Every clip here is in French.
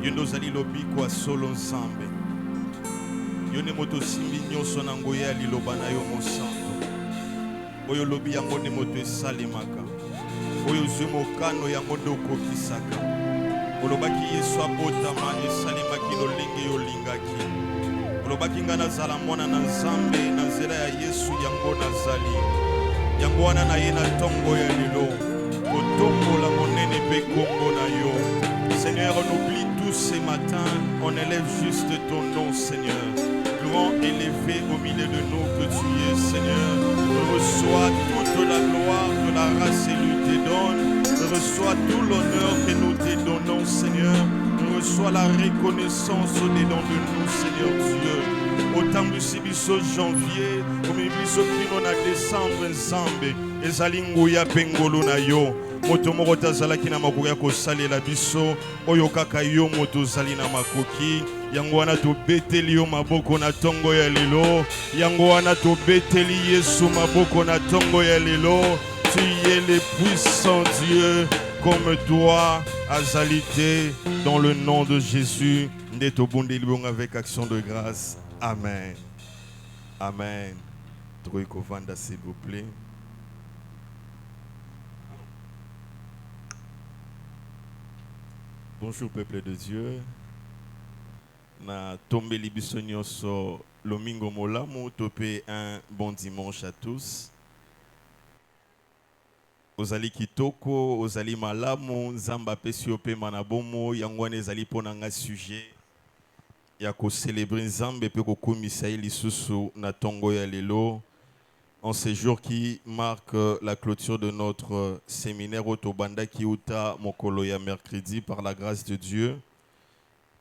Yo ndozali lobiko a solo nzambe. Yo ne moto simbi nyonso na ngoya liloba na yo mosanto. Oyo lobi yango ne moto esalemaka. Oyo zwi mokano yango nde okokisaka. Olobaki Yesu abotama esalemaki lolenge yo lingaki. Olobaki nga nazala mwana na nzambe na nzela ya Yesu yango nazali. Yango wana na ye na ntongo ya lelo. Kotombola monene pe kombo na yo. Seigneur, on oublie tout ce matin, on élève juste ton nom, Seigneur. Grand élevé au milieu de nous que tu es, Seigneur. Reçois toute la gloire que la race élue te donne. Reçois tout l'honneur que nous te donnons, Seigneur. Reçois la reconnaissance au-dedans de nous, Seigneur Dieu. Autant du sibiso janvier, au mibiso kino na décembre nzambe, ezali nguya pengolo na yo. Moto moko tazalaki na makoki ya kosalela biso, oyo kaka yo moto ozali na makoki. Yango wana tobeteli yo maboko na tongo ya lelo. Yango wana tobeteli Yesu maboko na tongo ya lelo. Tu es le puissant Dieu comme toi, azalité, dans le nom de Jésus. Ndeto bondi libonga avec action de grâce. Amen. Amen. Troïko Vanda, s'il vous plaît. Bonjour peuple de Dieu. Na tombe libiso nyonso lomingo molamu topé un bon dimanche à tous. Ozali kitoko, ozali malamu, nzamba pesi ope manabomo, yangwane ezali ponanga sujet. Ya ko célébrer nzambe pe ko komisa lisusu na tongo ya lelo. En ce jour qui marque la clôture de notre séminaire Otobanda Kiuta Mokolo ya mercredi par la grâce de Dieu.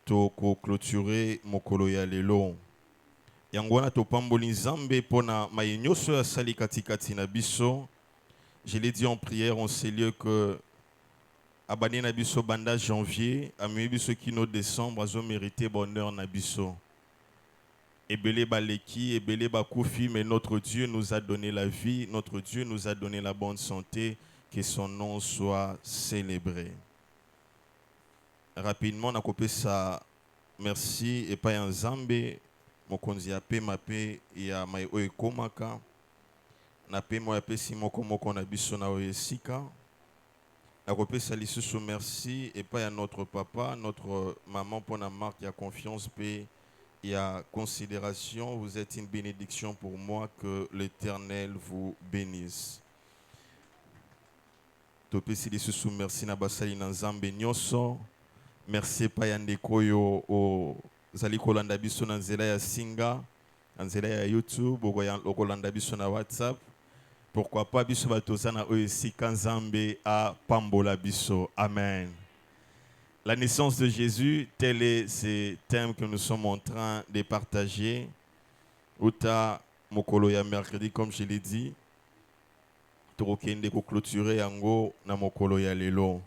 Toko clôturer Mokolo ya lelo. Yangwana to pamboli nzambe pona mayenyoso ya sali katikati na biso. Je l'ai dit en prière en ce lieu que abani na biso banda janvier, ami biso kino décembre azo mérité bonheur na biso. Ebele baleki, ebele bakufi, mais notre Dieu nous a donné la vie, notre Dieu nous a donné la bonne santé, que son nom soit célébré. Rapidement, on a coupé ça. Merci et pas un zambe, mokonzi ape mape ya mai oe komaka. Na pe mo ape si moko na biso na oe sika. Na coupé ça lisusu merci et pas à notre papa, notre maman pour la marque ya confiance pe. Il y a considération, vous êtes une bénédiction pour moi, que l'Éternel vous bénisse. Topesi lisusu merci na basali na nzambe nyonso. Merci pa yande koyo o zali kolanda biso na nzela ya singa, na nzela ya YouTube, o kolanda biso na WhatsApp. Pourquoi pas biso batoza na oesika nzambe a pambola biso. Amen. La naissance de Jésus, tel est ce thème que nous sommes en train de partager. Uta mokolo ya mercredi, comme je l'ai dit. Torokende ko clôturer yango na mokolo ya lelo.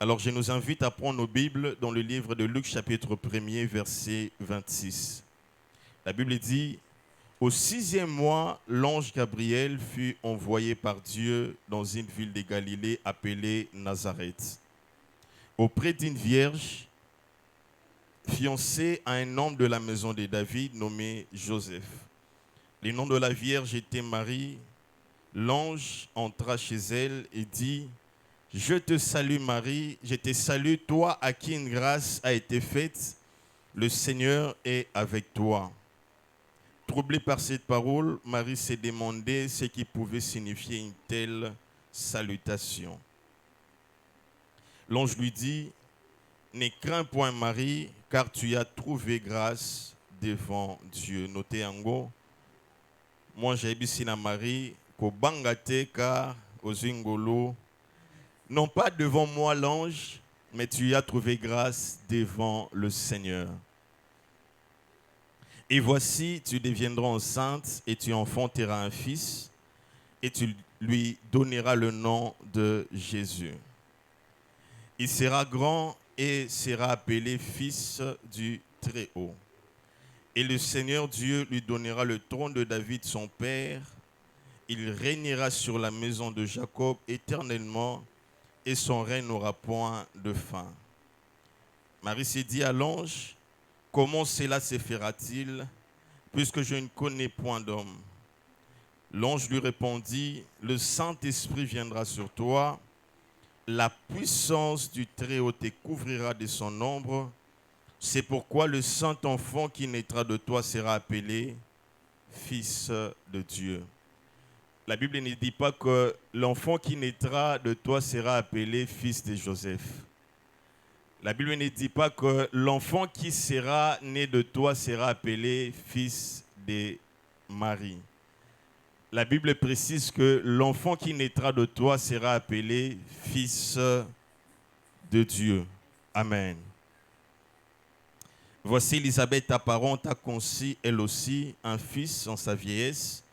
Alors je nous invite à prendre nos Bibles dans le livre de Luc chapitre 1er, verset 26. La Bible dit: au 6e mois, l'ange Gabriel fut envoyé par Dieu dans une ville de Galilée appelée Nazareth, auprès d'une vierge fiancée à un homme de la maison de David nommé Joseph. Le nom de la vierge était Marie. L'ange entra chez elle et dit: je te salue Marie, je te salue toi à qui une grâce a été faite, le Seigneur est avec toi. Troublée par cette parole, Marie s'est demandé ce qui pouvait signifier une telle salutation. L'ange lui dit: ne crains point Marie, car tu as trouvé grâce devant Dieu. Notez en gros, moi j'ai ici na Marie, ko bangate car aux ingolo, non pas devant moi l'ange, mais tu as trouvé grâce devant le Seigneur. Et voici, tu deviendras enceinte et tu enfanteras un fils et tu lui donneras le nom de Jésus. Il sera grand et sera appelé fils du Très-Haut. Et le Seigneur Dieu lui donnera le trône de David son père. Il régnera sur la maison de Jacob éternellement et son règne n'aura point de fin. Marie s'est dit à l'ange, comment cela se fera-t-il, puisque je ne connais point d'homme? L'ange lui répondit, le Saint-Esprit viendra sur toi, la puissance du Très-Haut te couvrira de son ombre. C'est pourquoi le Saint-Enfant qui naîtra de toi sera appelé Fils de Dieu. La Bible ne dit pas que l'enfant qui naîtra de toi sera appelé Fils de Joseph. La Bible ne dit pas que l'enfant qui sera né de toi sera appelé Fils de Marie. La Bible précise que l'enfant qui naîtra de toi sera appelé Fils de Dieu. Amen. Voici Élisabeth, ta parente, a conçu elle aussi un fils en sa vieillesse,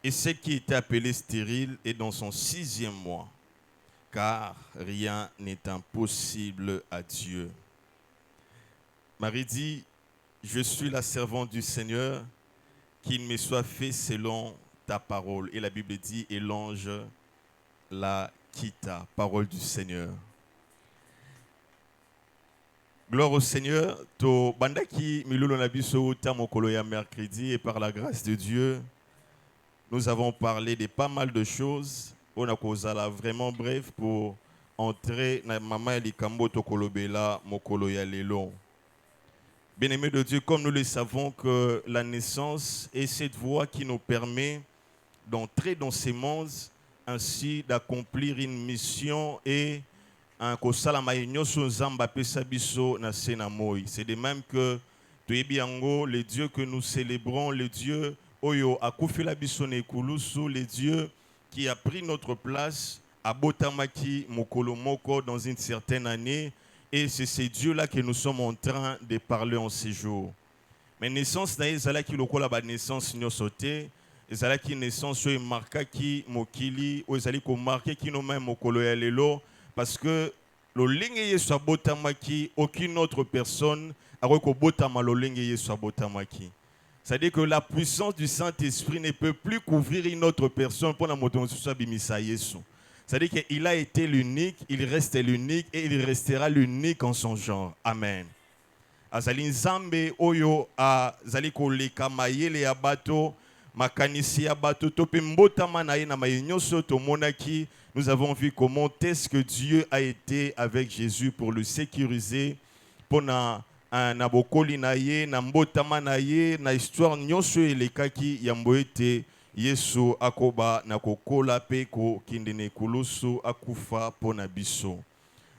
et celle qui était appelée stérile est dans son 6e mois, car rien n'est impossible à Dieu. Marie dit, je suis la servante du Seigneur, qu'il me soit fait selon ta parole. Et la Bible dit, et l'ange la quitta. Parole du Seigneur. Gloire au Seigneur. To bandaki milolo na biso tamokolo ya mercredi, et par la grâce de Dieu, nous avons parlé de pas mal de choses. On a causé là vraiment bref pour entrer dans maman likambo to kolobela mokolo ya lelo. Bien-aimés de Dieu, comme nous le savons que la naissance est cette voie qui nous permet d'entrer dans ces mondes, ainsi d'accomplir une mission et c'est de même que le Dieu que nous célébrons, le Dieu Oyo Akufila Bisone Kulusu, le Dieu qui a pris notre place à Botamaki Mokolomoko dans une certaine année. Et c'est ce Dieu-là que nous sommes en train de parler en ces jours. Mais naissance, c'est qui lokola ba naissance nyosote, c'est qui naissance est marqué qui mokili, ou c'est qui marqué qui nous même mokolo ya lelo, parce que le ligne yesu abotamaki, aucune autre personne a rekobotama le ligne yesu abotamaki. C'est-à-dire que la puissance du Saint-Esprit ne peut plus couvrir une autre personne pour la motonisation bimisa yesu. C'est-à-dire qu'il a été l'unique, il reste l'unique et il restera l'unique en son genre. Amen. Azali nzambe oyo azali koleka mayele ya bato, makanisi ya bato, tope mbotama na ye na mayinyoso tomonaki. Nous avons vu comment est-ce que Dieu a été avec Jésus pour le sécuriser, pour na bokoli na ye, na mbotama na ye, na histoire nyonso elekaki yamboete. Yesu akoba na kokola pe ko kindene kulusu akufa pona biso.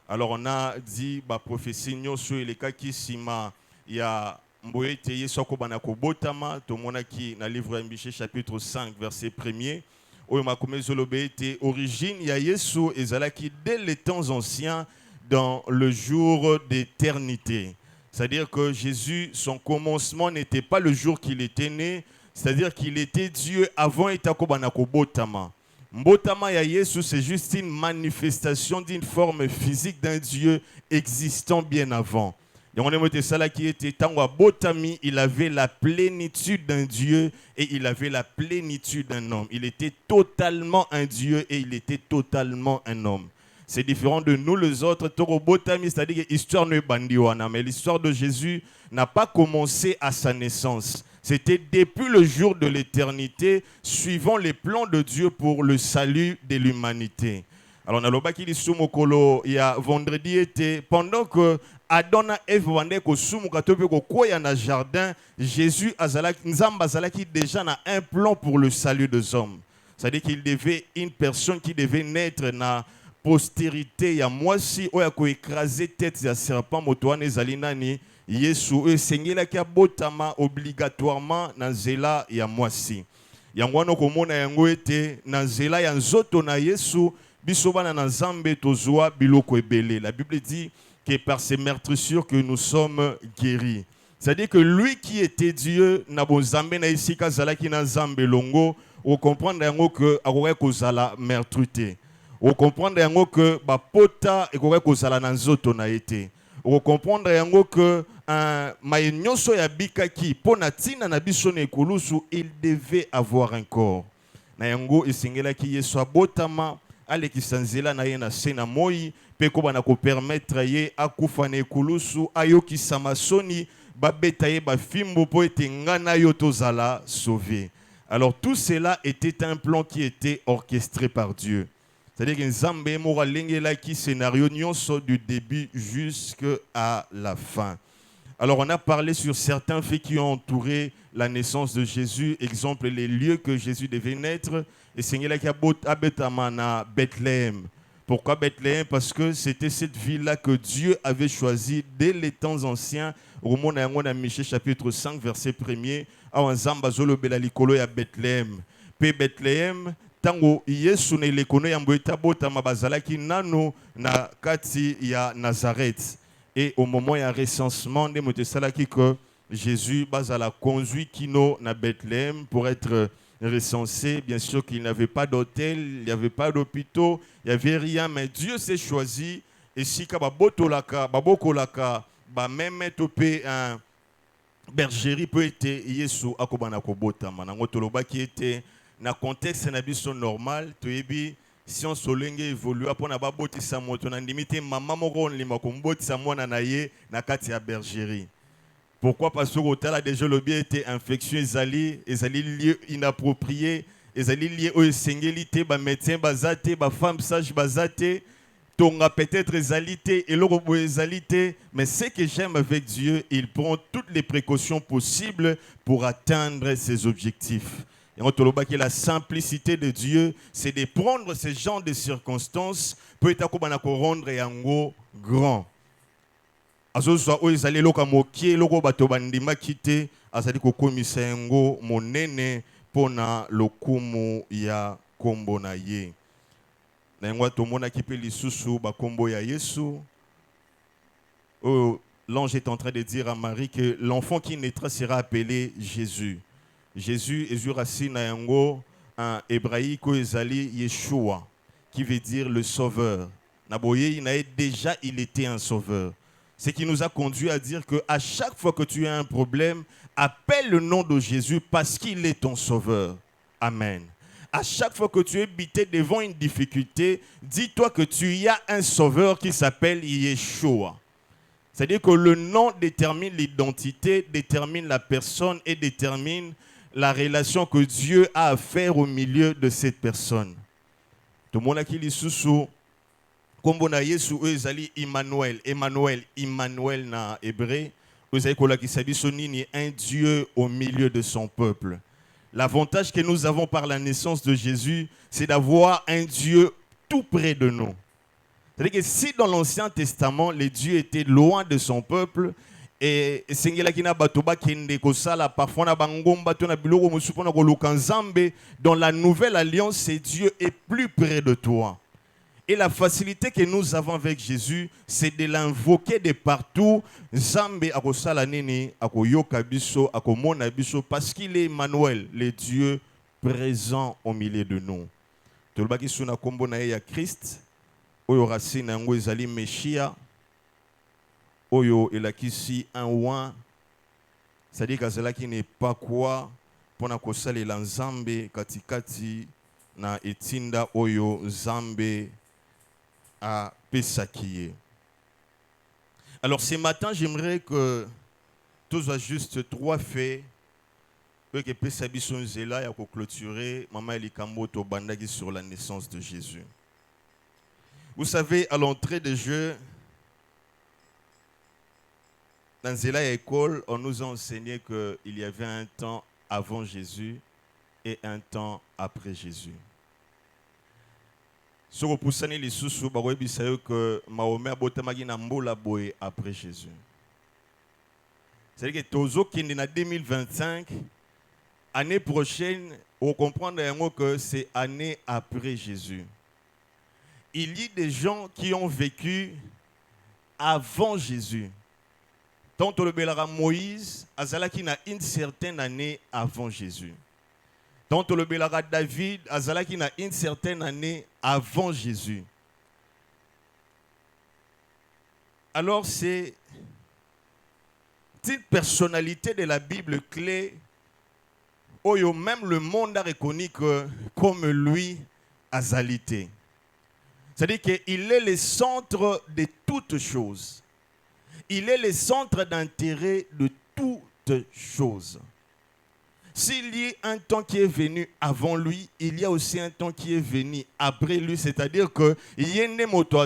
Alors on a dit ba prophétie nyoso elekaki sima ya mboete Yesu akoba na kobotama tomonaki na livre ya Michée chapitre 5 verset 1er. Oyo makomezolobe ete origine ya Yesu ezalaki dès les temps anciens dans le jour d'éternité. C'est-à-dire que Jésus, son commencement n'était pas le jour qu'il était né. C'est-à-dire qu'il était Dieu avant Itakobanako Botama. Botama ya Yesu, c'est juste une manifestation d'une forme physique d'un Dieu existant bien avant. Et on a ça qui était Tangwa Botami, il avait la plénitude d'un Dieu et il avait la plénitude d'un homme. Il était totalement un Dieu et il était totalement un homme. C'est différent de nous les autres. Toro Botami, c'est-à-dire que l'histoire ne bandiwana, mais l'histoire de Jésus n'a pas commencé à sa naissance. C'était depuis le jour de l'éternité, suivant les plans de Dieu pour le salut de l'humanité. Alors, on a il y a vendredi été, pendant que Adam et Ève étaient dans le jardin, Jésus azalaki déjà a un plan pour le salut des hommes. C'est-à-dire qu'il devait une personne qui devait naître dans la postérité. Il y a moi si on a écrasé tête de serpent motoane zalinani. Yesu esengela ki abotama obligatoirement na nzela ya mwasi. Yango wana komona yango ete na nzela ya nzoto na Yesu biso bana na Nzambe tozwa biloko ebele. La Bible dit que par ses meurtrissures que nous sommes guéris. C'est-à-dire que lui qui était Dieu na bonzambe na isika zalaki na Nzambe longo, o comprendre yango que akoka kozala meurtrité. O comprendre yango que ba pota ekoka kozala na nzoto na ete. On comprendre yango que maïnyoso ya bikaki pona tina na biso ne kulusu il devait avoir un corps. Na yango esengela ki Yesu abotama alekisa nzela na ye na se na moi mpe kobana kopermettre ye akufa na ekulusu ayokisama soni babeta ye bafimbo mpo ete nga na yo tozala sauvé. Alors tout cela était un plan qui était orchestré par Dieu. C'est-à-dire que Nzambe mora lengelaki scénario nyonso du début jusqu'à la fin. Alors on a parlé sur certains faits qui ont entouré la naissance de Jésus. Exemple, les lieux que Jésus devait naître. Et Seigneur qui a à Bethléem. Pourquoi Bethléem? Parce que c'était cette ville-là que Dieu avait choisie dès les temps anciens. Au moment de Michée chapitre 5, verset 1er. Awanzamba zolo belalikolo ya Bethléem. Pe Bethléem, tango Yesu ne lekono ya mboeta bota mabazalaki nano na kati ya Nazareth. Et au moment ya recensement de motesalaki que Jésus bazala conduit kino na Bethléem pour être recensé. Bien sûr qu'il n'avait pas d'hôtel, il n'y avait pas d'hôpitaux, il n'y avait rien, mais Dieu s'est choisi. Et si babotolaka, babokolaka, même topé un bergerie peut être Yesu akobana kobota manango toloba qui était na contexte na biso normal toyebi si on solenge évolue apona babotisa moto na ndimite mama moko nlima kombotisa mwana na ye na kati ya bergerie. Pourquoi? Parce que au tala déjà le bien était infection ezali lieu inapproprié, ezali lié au singélité ba médecin bazate ba femme sage bazate. Tonga peut-être ezalité et l'autre ezalité, mais ce que j'aime avec Dieu, il prend toutes les précautions possibles pour atteindre ses objectifs. Et on te le dit que la simplicité de Dieu, c'est de prendre ce genre de circonstances pour être rendre yango grand. Azo soit ezali loka mokie loko bato bandima kite azali ko komisa yango monene pona lokumu ya kombo na ye. L'ange est en train de dire à Marie que l'enfant qui naîtra sera appelé Jésus. Jésus est racine en hébraïque ezali Yeshua, qui veut dire le sauveur. Déjà, il était un sauveur. Ce qui nous a conduit à dire qu'à chaque fois que tu as un problème, appelle le nom de Jésus parce qu'il est ton sauveur. Amen. À chaque fois que tu es bité devant une difficulté, dis-toi que tu y as un sauveur qui s'appelle Yeshua. C'est-à-dire que le nom détermine l'identité, détermine la personne et détermine la relation que Dieu a à faire au milieu de cette personne. Tout le monde a qui lit sous comme on a Yesu ezali Emmanuel na hébreu, ezali kola ki sabi sonini un Dieu au milieu de son peuple. L'avantage que nous avons par la naissance de Jésus, c'est d'avoir un Dieu tout près de nous. C'est-à-dire que si dans l'Ancien Testament, les dieux étaient loin de son peuple, et dans la nouvelle alliance, Dieu est plus près de toi. Et la facilité que nous avons avec Jésus, c'est de l'invoquer de partout. Zambe akosala nini, akoyoka biso, akomona biso, parce qu'il est Emmanuel, le Dieu présent au milieu de nous. Tolbaki suna kombo na ya Christ, oyo racine yango ezali Meshia, oyo elakisi un oin, c'est-à-dire qu'azala qui n'est pas quoi, pona kosala la Nzambe katikati na etinda oyo Zambe à Pesakiye. Alors ce matin, j'aimerais que tous soient juste trois faits que Pesabison Zela a clôturé Maman Elikamboto Bandagi sur la naissance de Jésus. Vous savez, à l'entrée de jeu, dans Zela école, on nous a enseigné qu'il y avait un temps avant Jésus et un temps après Jésus. Ce que vous savez, les sous-sous, que Mahomet a botamagi na mbola boy après Jésus. C'est-à-dire que Tozo qui est en 2025, année prochaine, on comprend que c'est année après Jésus. Il y a des gens qui ont vécu avant Jésus. Tant le Belara Moïse, Azalaki na une certaine année avant Jésus. Tant le Belara David, Azalaki na une certaine année avant Jésus. Alors c'est une personnalité de la Bible clé où même le monde a reconnu que comme lui, Azalité. C'est-à-dire qu'il est le centre de toutes choses. Il est le centre d'intérêt de toutes choses. S'il y a un temps qui est venu avant lui, il y a aussi un temps qui est venu après lui. C'est-à-dire que il y a une moto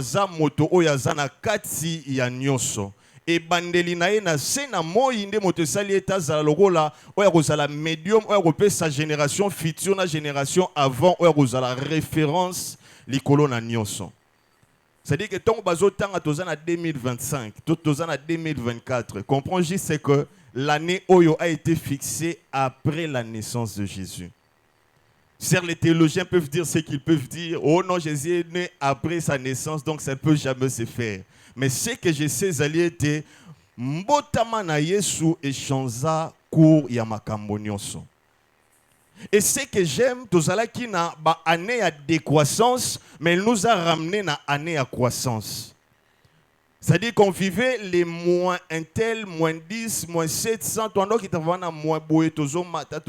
oyazana kati ya nyoso. Et bandeli na ye na se na moi inde moto sali etazala lokola oya kozala médium oya kopesa sa génération future na génération avant oya kozala référence likolo na nyoso. C'est-à-dire que tant que tanga tozana 2025, tozana 2024, comprends juste c'est que l'année Oyo a été fixée après la naissance de Jésus. Certes, les théologiens peuvent dire ce qu'ils peuvent dire. Oh non, Jésus est né après sa naissance, donc ça ne peut jamais se faire. Mais ce que je sais, c'était mbotama na Yesu echanza cour ya makambo nyonso. Et ce que j'aime, tozala qui na ba année à décroissance, mais il nous a ramené na année à croissance. C'est-à-dire qu'on vivait les moins un tel, moins 10, moins 700, toi qui t'avons na moins boé, tozo mata,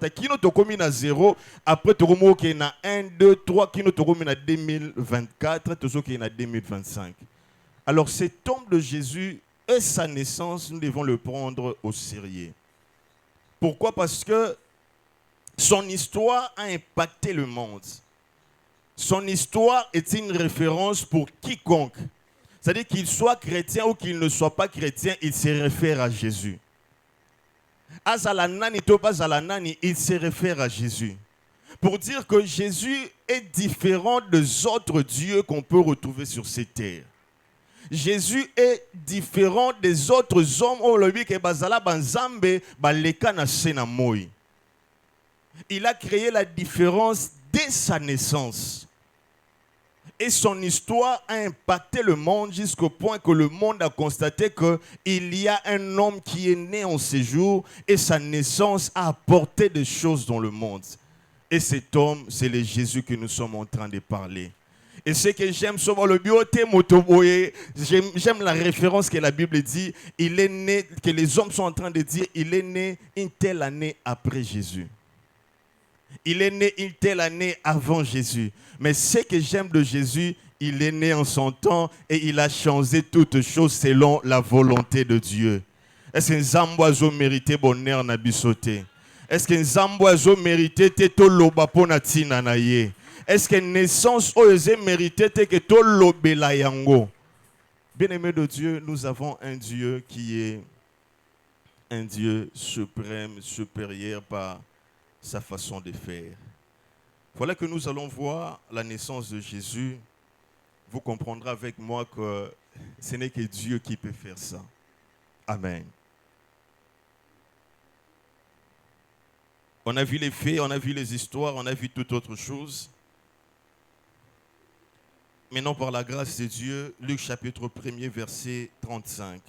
qui nous tokomi na 0, après tokomo qui na 1, 2, 3, qui nous tokomi na 2024, tozo qui na 2025. Alors cet homme de Jésus et sa naissance, nous devons le prendre au sérieux. Pourquoi? Parce que son histoire a impacté le monde. Son histoire est une référence pour quiconque. C'est-à-dire qu'il soit chrétien ou qu'il ne soit pas chrétien, il se réfère à Jésus. Azalanani to bazalanani, il se réfère à Jésus. Pour dire que Jésus est différent des autres dieux qu'on peut retrouver sur cette terre. Jésus est différent des autres hommes au lobby que bazala banzambe baleka na sena moi. Il a créé la différence dès sa naissance. Et son histoire a impacté le monde jusqu'au point que le monde a constaté qu'il y a un homme qui est né en ce jour et sa naissance a apporté des choses dans le monde. Et cet homme, c'est le Jésus que nous sommes en train de parler. Et ce que j'aime sur le bioté motoboye, j'aime la référence que la Bible dit, il est né, que les hommes sont en train de dire, il est né une telle année après Jésus. Il est né une telle année avant Jésus. Mais ce que j'aime de Jésus, il est né en son temps et il a changé toutes choses selon la volonté de Dieu. Est-ce que Nzambo mérité bonheur na bisoté? Est-ce que Nzambo mérité te loba pona tina na ye? Est-ce que naissance osé mérité que to lobela yango? Bien-aimé de Dieu, nous avons un Dieu qui est un Dieu suprême, supérieur par sa façon de faire. Voilà que nous allons voir la naissance de Jésus. Vous comprendrez avec moi que ce n'est que Dieu qui peut faire ça. Amen. On a vu les faits, on a vu les histoires, on a vu toute autre chose. Maintenant, par la grâce de Dieu, Luc chapitre 1er, verset 35.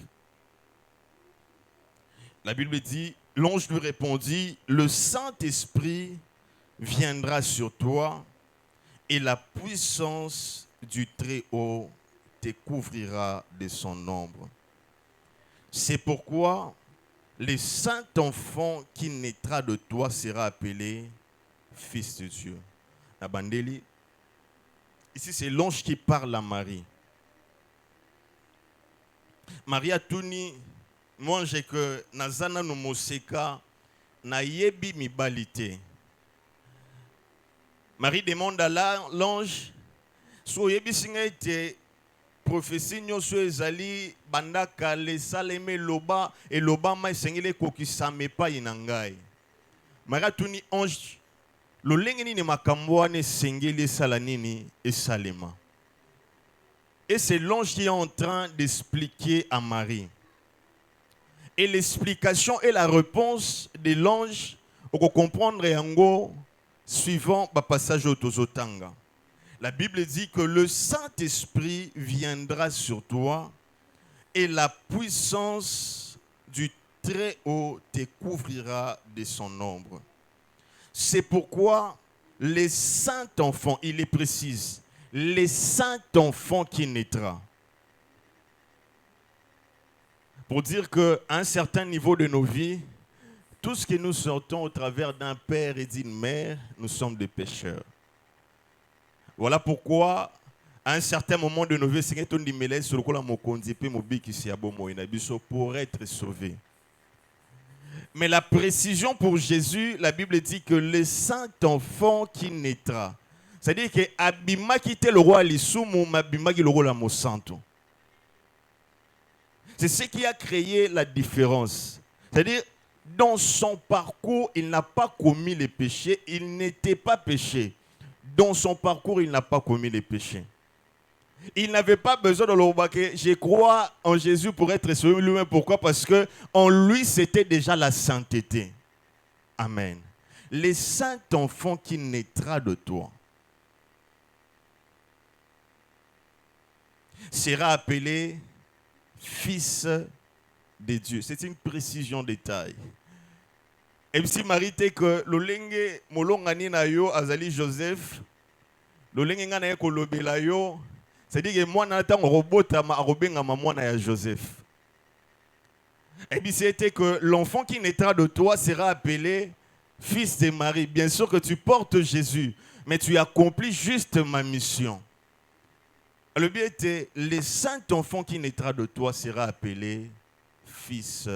La Bible dit, l'ange lui répondit, le Saint-Esprit viendra sur toi et la puissance du Très-Haut te couvrira de son ombre. C'est pourquoi le Saint-Enfant qui naîtra de toi sera appelé Fils de Dieu. Abandeli. Ici, c'est l'ange qui parle à Marie. Marie a tout dit, moi j'ai que Nazana no Moseka na yebi mi balite. Marie demande à l'ange, so yebi singa ete prophétie nyoso ezali bandaka le saleme loba et loba ma sengele kokisa mepa inangai. Marie a tout dit ange lo lengeni ne makambo ane sengeli esala nini esalema. Et c'est l'ange qui est en train d'expliquer à Marie. Et l'explication et la réponse de l'ange, on peut comprendre yango suivant le passage au Tozotanga. La Bible dit que le Saint-Esprit viendra sur toi et la puissance du Très-Haut te couvrira de son ombre. C'est pourquoi les saints enfants, il les précise, les saints enfants qui naîtra. Pour dire qu'à un certain niveau de nos vies, tout ce que nous sortons au travers d'un père et d'une mère, nous sommes des pécheurs. Voilà pourquoi À un certain moment de nos vies, Seigneur, ton dimele sur le col à mon conduit, puis mon bic ici à pour être sauvé. Mais la précision pour Jésus, la Bible dit que le saint enfant qui naîtra, c'est-à-dire que Abima qui était le roi Lissoumou, Abima qui est le roi la Santo. C'est ce qui a créé la différence. C'est-à-dire, dans son parcours, il n'a pas commis les péchés, il n'était pas péché. Dans son parcours, il n'a pas commis les péchés. Il n'avait pas besoin de le je crois en Jésus pour être sauvé lui-même. Pourquoi? Parce que en lui, c'était déjà la sainteté. Amen. Le saint enfant qui naîtra de toi sera appelé fils de Dieu. C'est une précision de taille. Et si Marie te que lolenge molongani na yo azali Joseph, lolenge ngana ye kolobela yo, c'est-à-dire que moi n'attends robota ma robenga maman na Joseph. Et puis c'était que l'enfant qui naîtra de toi sera appelé fils de Marie. Bien sûr que tu portes Jésus, mais tu accomplis juste ma mission. Le bien était, le saint enfant qui naîtra de toi sera appelé fils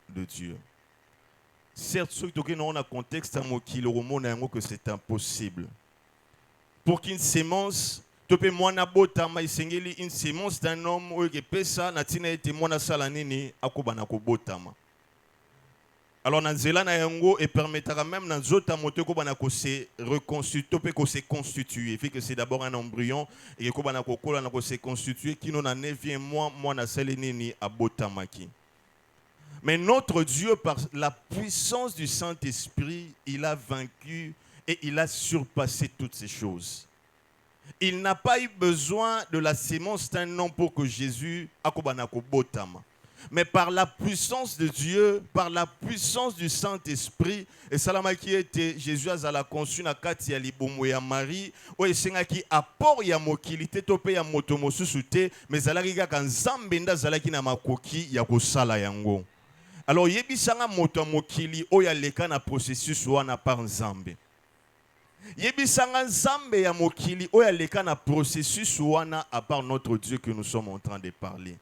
de Dieu. Certes, ceux qui ont un contexte que c'est impossible. Pour qu'une sémence, une sémence d'un homme qui pesa natina ete mwana salanini akobana kobotama. Alors dans zela na yango et permettra même dans zota moto kobana ko se reconstituer ko se constituer. Fait que c'est d'abord un embryon et kobana ko kola na ko se constituer qui non na 9e mois mwana salanini abotamaki. Mais notre Dieu, par la puissance du Saint-Esprit, il a vaincu et il a surpassé toutes ces choses. Il n'a pas eu besoin de la sémence d'un nom pour que Jésus akobanako botama. Mais par la puissance de Dieu, par la puissance du Saint-Esprit, et salama qui était Jésus a conçu na kati ya libomo ya Marie, o esenga ki apport ya mokili te tope ya moto mosusu te, mais zalaki kaka nzambe nda zalaki na makoki ya kosala yango. Alors yebisanga moto mokili oya leka na processus wana par nzambe. Yebisanga nzambe ya mokili oya leka na processus wana à part notre Dieu que nous sommes en train de parler.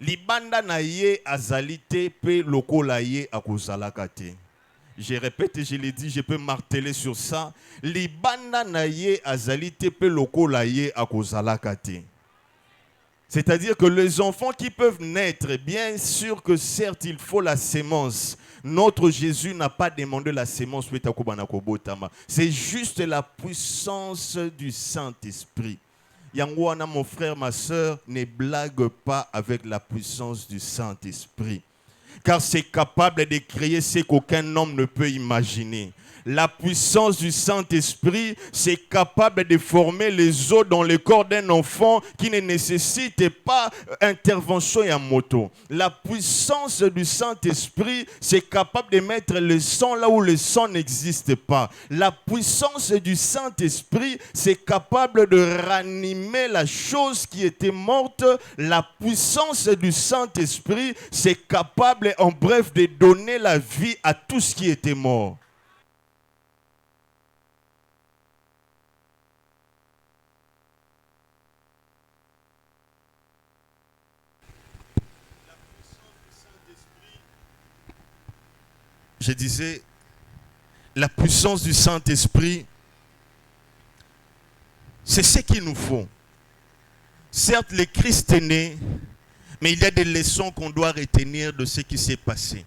Libanda na ye azalite pe lokola ye akozalaka te. Je répète et je l'ai dit, je peux marteler sur ça. Libanda na ye azalite pe lokola ye akozalaka te. C'est-à-dire que les enfants qui peuvent naître, bien sûr que certes il faut la sémence. Notre Jésus n'a pas demandé la sémence. C'est juste la puissance du Saint-Esprit. Yangwana, mon frère, ma soeur, ne blague pas avec la puissance du Saint-Esprit. Car c'est capable de créer ce qu'aucun homme ne peut imaginer. La puissance du Saint-Esprit, c'est capable de former les os dans le corps d'un enfant qui ne nécessite pas intervention et un moto. La puissance du Saint-Esprit, c'est capable de mettre le sang là où le sang n'existe pas. La puissance du Saint-Esprit, c'est capable de ranimer la chose qui était morte. La puissance du Saint-Esprit, c'est capable, en bref, de donner la vie à tout ce qui était mort. Je disais, la puissance du Saint-Esprit, c'est ce qu'il nous faut. Certes, le Christ est né, mais il y a des leçons qu'on doit retenir de ce qui s'est passé.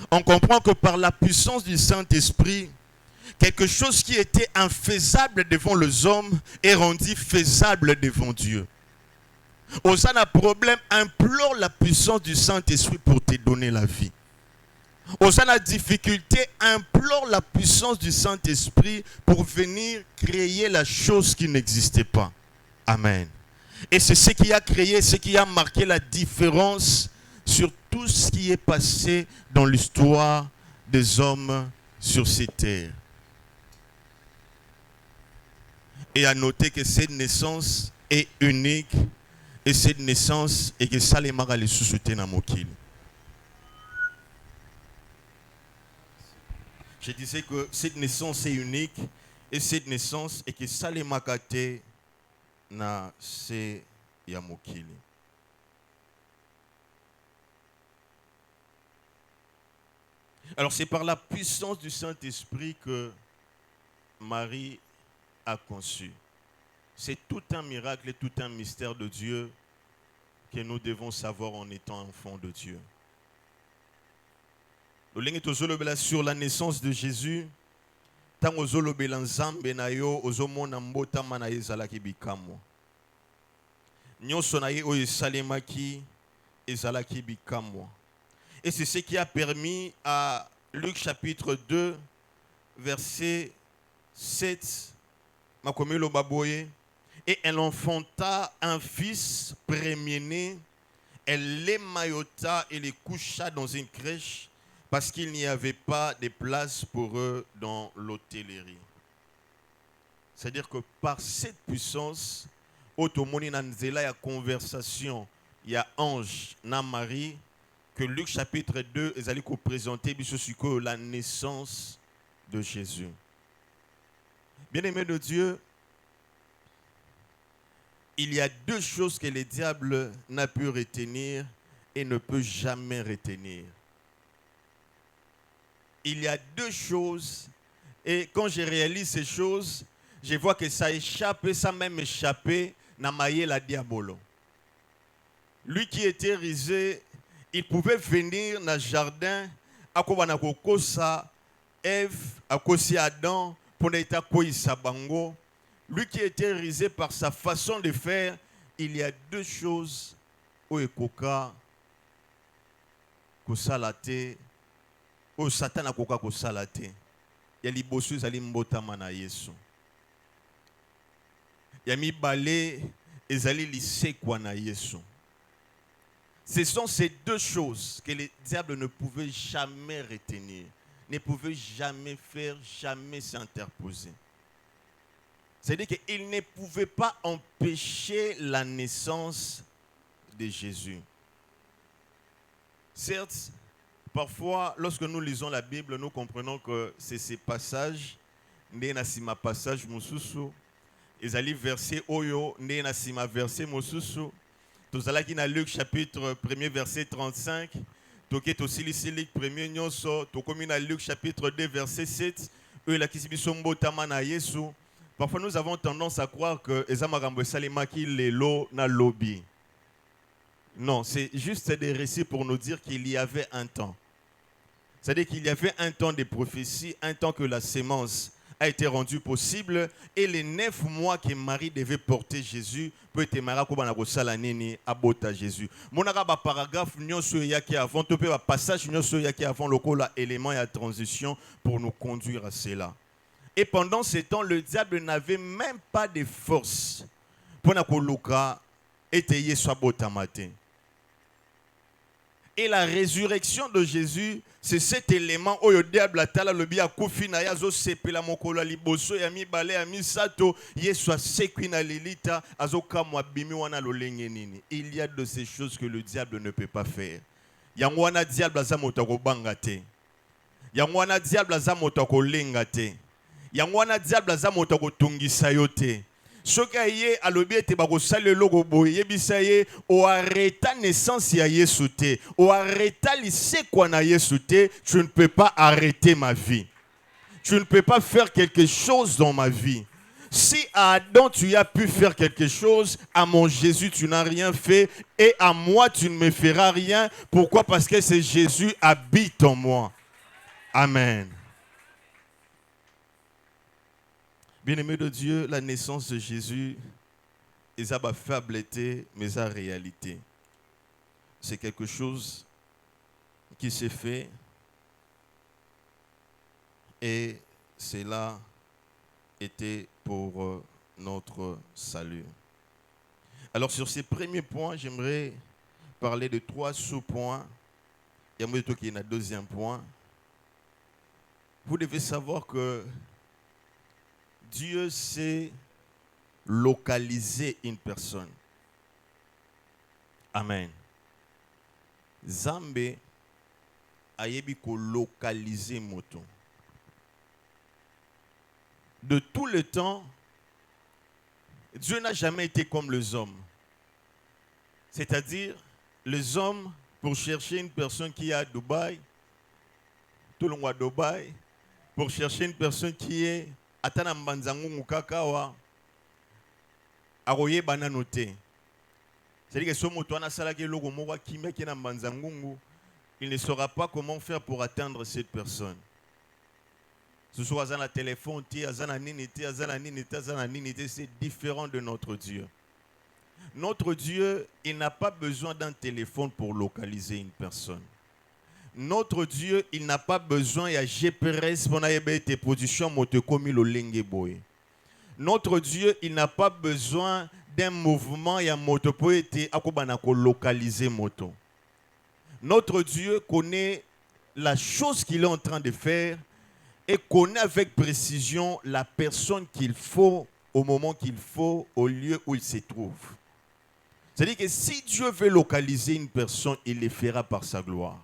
On comprend que par la puissance du Saint-Esprit, quelque chose qui était infaisable devant les hommes est rendu faisable devant Dieu. Osana a problème, implore la puissance du Saint-Esprit pour te donner la vie. Osana a difficulté, implore la puissance du Saint-Esprit pour venir créer la chose qui n'existait pas. Amen. Et c'est ce qui a créé, ce qui a marqué la différence sur tout ce qui est passé dans l'histoire des hommes sur cette terre. Et à noter que cette naissance est unique et cette naissance est que Salemara les sous-soutenir dans Mokil. Je disais que cette naissance est unique et cette naissance est que Salemakate na se ya mokili. Alors c'est par la puissance du Saint-Esprit que Marie a conçu. C'est tout un miracle et tout un mystère de Dieu que nous devons savoir en étant enfants de Dieu. Sur la naissance de Jésus, tant ozolobela nzambe na yo ozomona mbotama na ezalaki bikamwa. Nyonso na ye oyo esalemaki ezalaki bikamwa. Et c'est ce qui a permis à Luc chapitre 2, verset 7, Makomelo Baboye, et elle enfanta un fils premier-né, elle l'émaillota et les coucha dans une crèche parce qu'il n'y avait pas de place pour eux dans l'hôtellerie. C'est-à-dire que par cette puissance, automoni nanzela ya conversation, il y a ange na Marie, que Luc chapitre 2 est allé présenter la naissance de Jésus. Bien-aimés de Dieu, il y a deux choses que le diable n'a pu retenir et ne peut jamais retenir. Il y a deux choses, et quand je réalise ces choses, je vois que ça échappe, et ça même échappé, na maye la diabolo. Lui qui était risé, il pouvait venir dans le jardin, à kokosa Ève, à kosi Adam, pour n'être koisa bango. Lui qui était risé par sa façon de faire, il y a deux choses où ekoka kosalate, où Satan a koka kosalate. Il y a libosu zali mbotama na Yesu. Il y a mibale ezali lisekwa na Yesu. Ce sont ces deux choses que le diable ne pouvait jamais retenir, ne pouvait jamais faire, jamais s'interposer. C'est-à-dire qu'il ne pouvait pas empêcher la naissance de Jésus. Certes, parfois, lorsque nous lisons la Bible, nous comprenons que c'est ces passages, Ndenasima passage Mosusu, ezali verset Oyo, Ndenasima verset Mosusu. Tozalaki na Luc chapitre 1er verset 35. Toke tosilisi Luc 1er nyonso. Tokomi na Luc chapitre 2 verset 7. Eux la kisibiso mbotama na Yesu. Parfois nous avons tendance à croire que eza makambo esalemaki lelo na lobi. Non, c'est juste des récits pour nous dire qu'il y avait un temps. C'est-à-dire qu'il y avait un temps de prophétie, un temps que la sémence a été rendue possible, et les 9 mois que Marie devait porter Jésus peut être marié à bota Jésus. Monaka ba paragraphe nyonso yaki avant, to pe ba passage nyonso yaki avant lokola élément et transition pour nous conduire à cela. Et pendant ce temps, le diable n'avait même pas de force pour nakoluka étayer soit bota matin. Et la résurrection de Jésus, c'est cet élément où le diable a tala le bia kufina yazo sepela mokolo liboso ya mibale ya misato yeswa sekwina lilita azoka mwabimi wana lolenge nini. Il y a de ces choses que le diable ne peut pas faire. Yango wana diable azamoto ko bangate. Yango wana diable azamoto ko lengate. Yango wana diable azamoto ko tungisa yote. Soka ye alobi ete bakosala logo boye yebisa ye o arrêta naissance ya Yesu te, o arrêta lisekwa na Yesu te, tu ne peux pas arrêter ma vie. Tu ne peux pas faire quelque chose dans ma vie. Si à Adam tu as pu faire quelque chose, à mon Jésus tu n'as rien fait et à moi tu ne me feras rien. Pourquoi? Parce que c'est Jésus habite en moi. Amen. Bien-aimé de Dieu, la naissance de Jésus, ils ont ma faibleté, mais sa réalité. C'est quelque chose qui s'est fait et cela était pour notre salut. Alors sur ces premiers points, j'aimerais parler de 3 sous-points. Il y a moi qui est un deuxième point. Vous devez savoir que Dieu sait localiser une personne. Amen. Zambe ayebi ko localiser moto. De tout le temps, Dieu n'a jamais été comme les hommes. C'est-à-dire, les hommes, pour chercher une personne qui est à Dubaï, tout le monde à Dubaï, pour chercher une personne qui est à Tanambanzangu Mukakawa, à Roye Bananote. C'est-à-dire que ce motoana salaki logo mowa kime qui na Mbanzangungu, il ne saura pas comment faire pour atteindre cette personne. Ce soit dans le téléphone, c'est différent de notre Dieu. Notre Dieu, il n'a pas besoin d'un téléphone pour localiser une personne. Notre Dieu, il n'a pas besoin de GPS pour tes positions motokomi lo lengeboy. Notre Dieu, il n'a pas besoin d'un mouvement ya moto pour être akobana ko localiser moto. Notre Dieu connaît la chose qu'il est en train de faire et connaît avec précision la personne qu'il faut au moment qu'il faut, au lieu où il se trouve. C'est-à-dire que si Dieu veut localiser une personne, il le fera par sa gloire.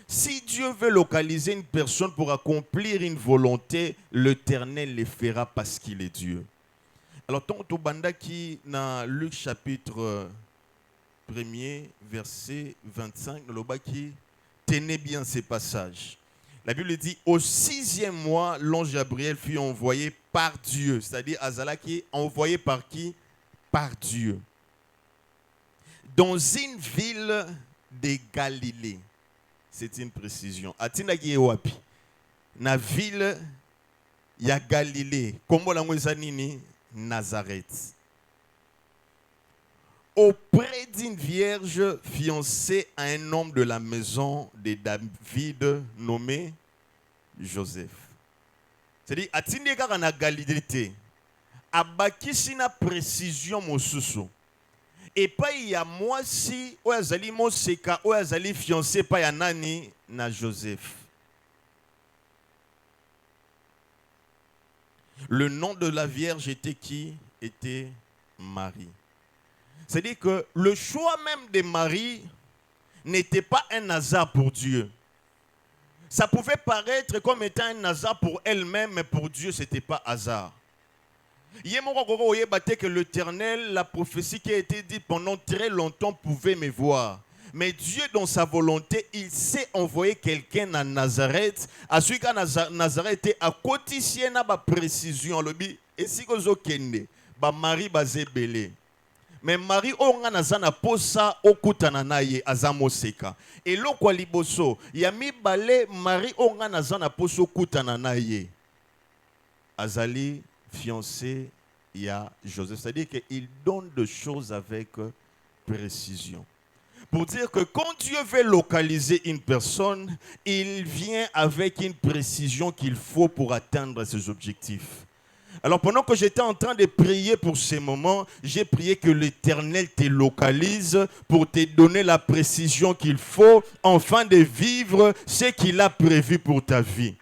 Si Dieu veut localiser une personne pour accomplir une volonté, l'Éternel le fera parce qu'il est Dieu. Alors, tant banda qui dans Luc chapitre 1er, verset 25, qui tenez bien ces passages. La Bible dit, au 6e mois, l'ange Gabriel fut envoyé par Dieu. C'est-à-dire, Azala qui est envoyé par qui? Par Dieu. Dans une ville de Galilée. C'est une précision. Atina qui est wapi? Na ville ya Galilée. Comment la nini? Nazareth. Auprès d'une vierge fiancée à un homme de la maison de David nommé Joseph. C'est-à-dire, Atina kaka na Galilée. Abakisi na précision mosusu. Et pas il y a moi si Oazali Moseka Oazali fiancé pas ya nani na Joseph. Le nom de la vierge était qui? Était Marie. C'est-à-dire que le choix même de Marie n'était pas un hasard pour Dieu. Ça pouvait paraître comme étant un hasard pour elle-même, mais pour Dieu, ce n'était pas hasard. Que l'Éternel, la prophétie qui a été dite pendant très longtemps pouvait me voir. Mais Dieu, dans sa volonté, il s'est envoyé quelqu'un à Nazareth. À celui qu'à Nazareth était à côté de la précision. Et si vous avez Marie basé belé. Mais Marie, on a nazana posa okutana naye azamoseka. Et lo kwa liboso, yami balé Marie on a nazana poso okutana naye. Azali fiancé, il y a Joseph. C'est-à-dire qu'il donne des choses avec précision. Pour dire que quand Dieu veut localiser une personne, il vient avec une précision qu'il faut pour atteindre ses objectifs. Alors pendant que j'étais en train de prier pour ces moments, j'ai prié que l'Éternel te localise pour te donner la précision qu'il faut afin de vivre ce qu'il a prévu pour ta vie.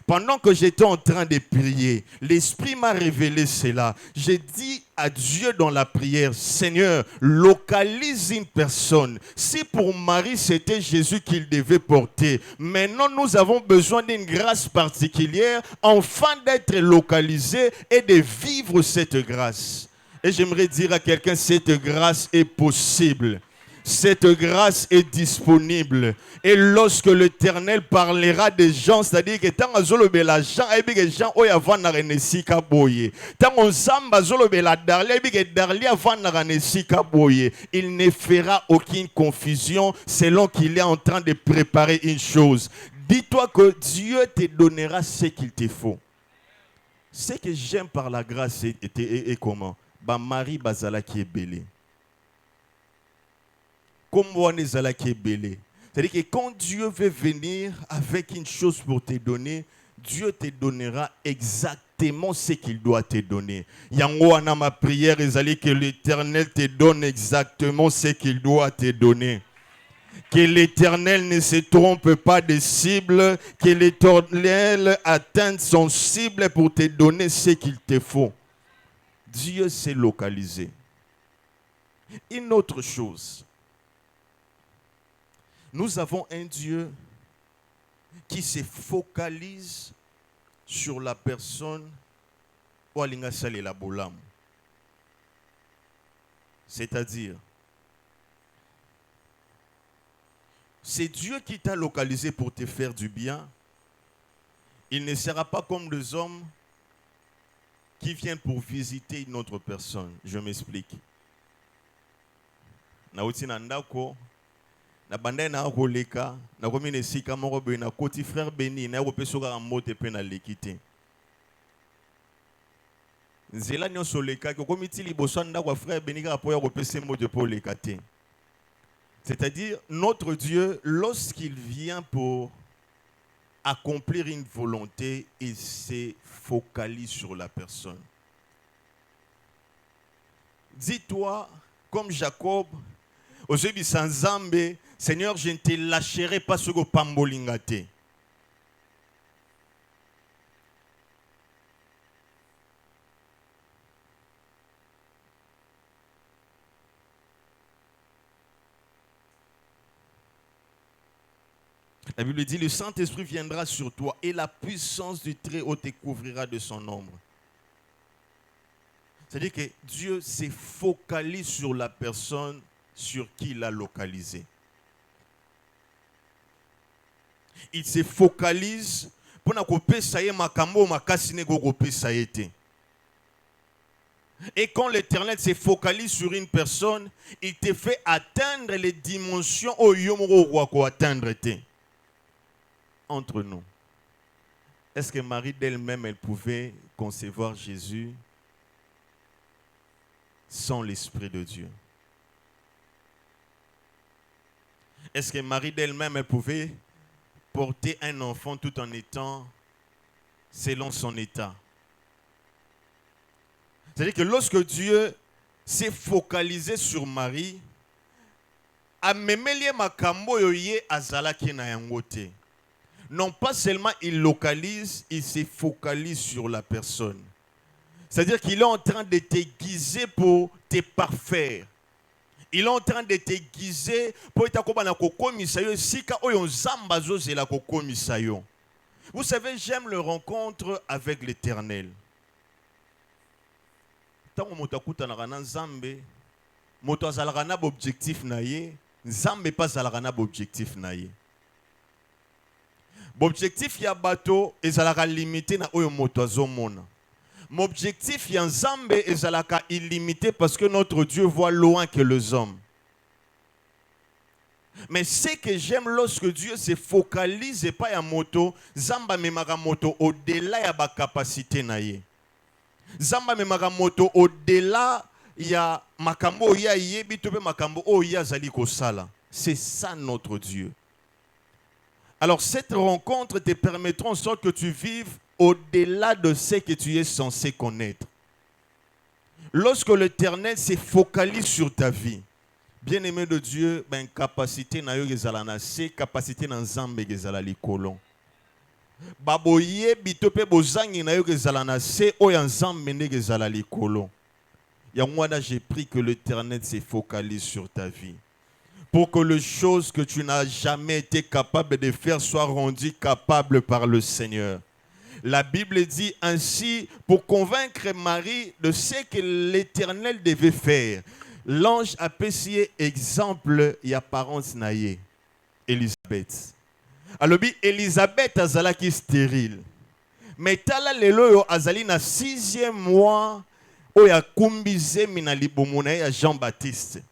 Pendant que j'étais en train de prier, l'Esprit m'a révélé cela. J'ai dit à Dieu dans la prière, Seigneur, localise une personne. Si pour Marie, c'était Jésus qu'il devait porter, maintenant nous avons besoin d'une grâce particulière afin d'être localisé et de vivre cette grâce. Et j'aimerais dire à quelqu'un, cette grâce est possible. Cette grâce est disponible. Et lorsque l'Éternel parlera des gens, c'est-à-dire que tant que la gens, et que gens ont avant na renesika boye. Tant on samba zolo bela darli, et que darli avant na renesika boye. Il ne fera aucune confusion selon qu'il est en train de préparer une chose. Dis-toi que Dieu te donnera ce qu'il te faut. Ce que j'aime par la grâce est comment? Ba Marie bazala qui est belé. Comme on est là qui est belé. C'est-à-dire que quand Dieu veut venir avec une chose pour te donner, Dieu te donnera exactement ce qu'il doit te donner. Yango ma prière est que l'Éternel te donne exactement ce qu'il doit te donner. Que l'Éternel ne se trompe pas de cible, que l'Éternel atteigne son cible pour te donner ce qu'il te faut. Dieu s'est localisé. Une autre chose. Nous avons un Dieu qui se focalise sur la personne oalinga sali la bolam. C'est-à-dire, c'est Dieu qui t'a localisé pour te faire du bien. Il ne sera pas comme les hommes qui viennent pour visiter une autre personne. Je m'explique. Nauti nandako, na bandai na roleka, na komi nesika moko be na koti frère Beni, na kopesoka amote pe na lekite. Nzela nyonso leka ko komi ti liboso ndako frère Beni ka po ya kopesa mote po lekate. C'est-à-dire, notre Dieu, lorsqu'il vient pour accomplir une volonté, il se focalise sur la personne. Dis-toi, comme Jacob, aujourd'hui sans Zambé, Seigneur, je ne te lâcherai pas sur le pambolingate. La Bible dit, le Saint-Esprit viendra sur toi et la puissance du Très-Haut te couvrira de son ombre. C'est-à-dire que Dieu se focalise sur la personne sur qui il a localisé. Il se focalise pour que ça y makambo makasine gogope ça été. Et quand l'Éternel se focalise sur une personne, il te fait atteindre les dimensions où yomoro ko atteindre te. Entre nous, est-ce que Marie d'elle-même, elle pouvait concevoir Jésus sans l'Esprit de Dieu? Est-ce que Marie d'elle-même, elle pouvait porter un enfant tout en étant selon son état? C'est-à-dire que lorsque Dieu s'est focalisé sur Marie, amemelie makambo yoye azalaki na yangote. Non pas seulement il localise, il se focalise sur la personne. C'est-à-dire qu'il est en train de te guiser pour te parfaire. Il est en train de te guiser pour te Vous savez, j'aime le rencontre avec l'Éternel. Tant que moto azalaka na objectif na ye, Nzambe pas azalaka na objectif na ye. L'objectif ya bato ezalaka limité na oyo moto azomona. L'objectif ya Nzambe ezalaka illimité parce que notre Dieu voit loin que les hommes. Mais ce que j'aime lorsque Dieu se focalise et pas ya moto, Zamba memaka moto au-delà ya ba capacité na ye. Zamba memaka moto au-delà ya makambo ya yebi to pe makambo o ya zali kosala. C'est ça notre Dieu. Alors cette rencontre te permettra en sorte que tu vives au-delà de ce que tu es censé connaître. Lorsque l'Éternel se focalise sur ta vie, bien-aimé de Dieu, ben capacité na yo gezala na se, capacité na Nzambe gezala likolo. Baboye bitope bozangi na yo gezala na se, oya Nzambe ne gezala likolo. Yangwana, j'ai pris que l'Éternel se focalise sur ta vie. Pour que les choses que tu n'as jamais été capable de faire soient rendues capables par le Seigneur. La Bible dit ainsi, pour convaincre Marie de ce que l'Éternel devait faire, l'ange a passé exemple et apparence naïe, Élisabeth. Alors, Élisabeth azalaki stérile. Mais tala lelo yo azali na 6e mois oya kumbize mina libomona ya Jean-Baptiste.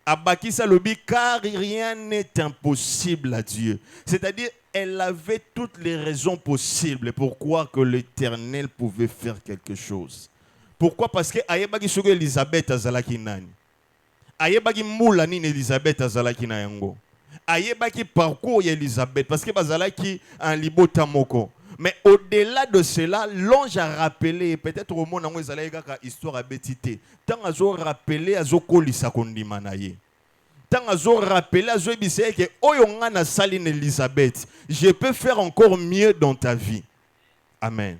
Abakisa lobi car rien n'est impossible à Dieu. C'est-à-dire, elle avait toutes les raisons possibles pour croire que l'Éternel pouvait faire quelque chose. Pourquoi? Parce que ayebaki soko Elisabeth azalaki nani. Ayebaki moula nini Elisabeth azalaki na yango. Ayebaki parcours Elisabeth parce que bazalaki en libota moko. Mais au-delà de cela, l'ange a rappelé, peut-être au monde, il y a une histoire à bétité. Tant qu'ils ont rappelé, ils ont collé sa condimanaye. Tant qu'ils ont rappelé, ils ont dit que Oyongana Saline Elisabeth, je peux faire encore mieux dans ta vie. Amen.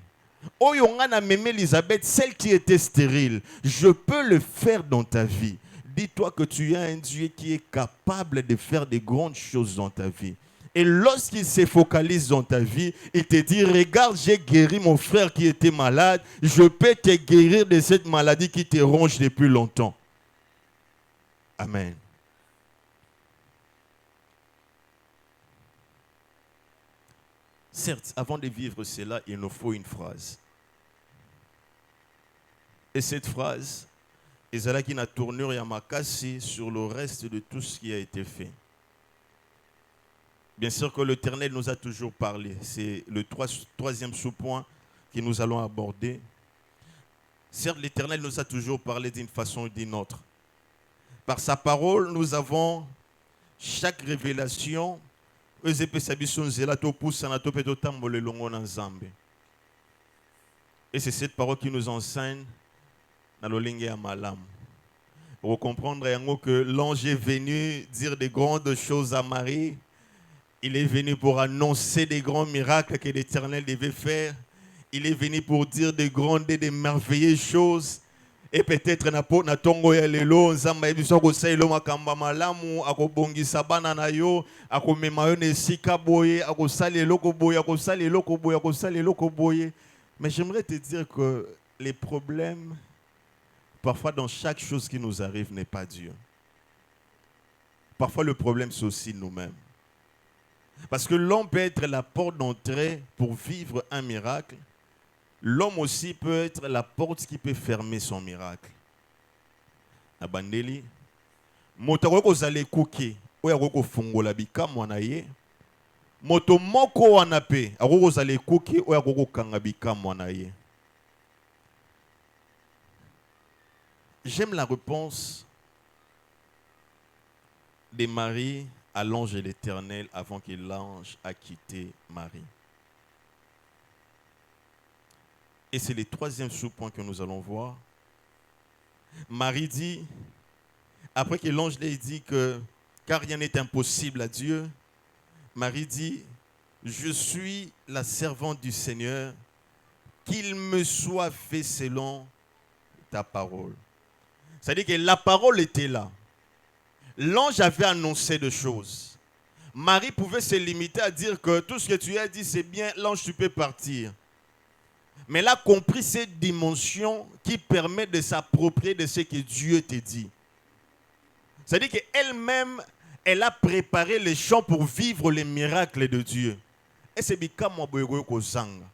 Oyongana même Elisabeth, celle qui était stérile, je peux le faire dans ta vie. Dis-toi que tu as un Dieu qui est capable de faire de grandes choses dans ta vie. Et lorsqu'il se focalise dans ta vie, il te dit, regarde, j'ai guéri mon frère qui était malade, je peux te guérir de cette maladie qui te ronge depuis longtemps. Amen. Certes, avant de vivre cela, il nous faut une phrase. Et cette phrase, ezala qui n'a tournure ya makasi sur le reste de tout ce qui a été fait. Bien sûr que l'Éternel nous a toujours parlé. C'est le troisième sous-point que nous allons aborder. Certes, l'Éternel nous a toujours parlé d'une façon ou d'une autre. Par sa parole, nous avons chaque révélation. Et c'est cette parole qui nous enseigne dans le lingue à malam. Pour comprendre que l'ange est venu dire des grandes choses à Marie. Il est venu pour annoncer des grands miracles que l'Éternel devait faire. Il est venu pour dire des grandes et des merveilleuses choses. Et peut-être na tongo ya lelo nzamba ebiso ko sailo makamba malamu akobongisa bana na yo akomema yo nesika boye akosala eloko boye akosala eloko boye akosala eloko boye. Mais j'aimerais te dire que les problèmes parfois dans chaque chose qui nous arrive n'est pas Dieu. Parfois le problème c'est aussi nous-mêmes. Parce que l'homme peut être la porte d'entrée pour vivre un miracle. L'homme aussi peut être la porte qui peut fermer son miracle. Abandeli, moto ko zale kuki, oya ko fungola bikamwa na ye. Moto moko wana pe, ako zale kuki, oya ko kanga bikamwa na ye. J'aime la réponse de Marie à l'ange de l'Éternel avant que l'ange a quitté Marie. Et c'est le troisième sous-point que nous allons voir. Marie dit, après que l'ange lui dit que car rien n'est impossible à Dieu, Marie dit, je suis la servante du Seigneur, qu'il me soit fait selon ta parole. C'est-à-dire que la parole était là. L'ange avait annoncé des choses. Marie pouvait se limiter à dire que tout ce que tu as dit c'est bien, l'ange tu peux partir. Mais elle a compris cette dimension qui permet de s'approprier de ce que Dieu te dit. C'est-à-dire qu'elle-même, elle a préparé les champs pour vivre les miracles de Dieu. Et c'est comme moi boygo zanga.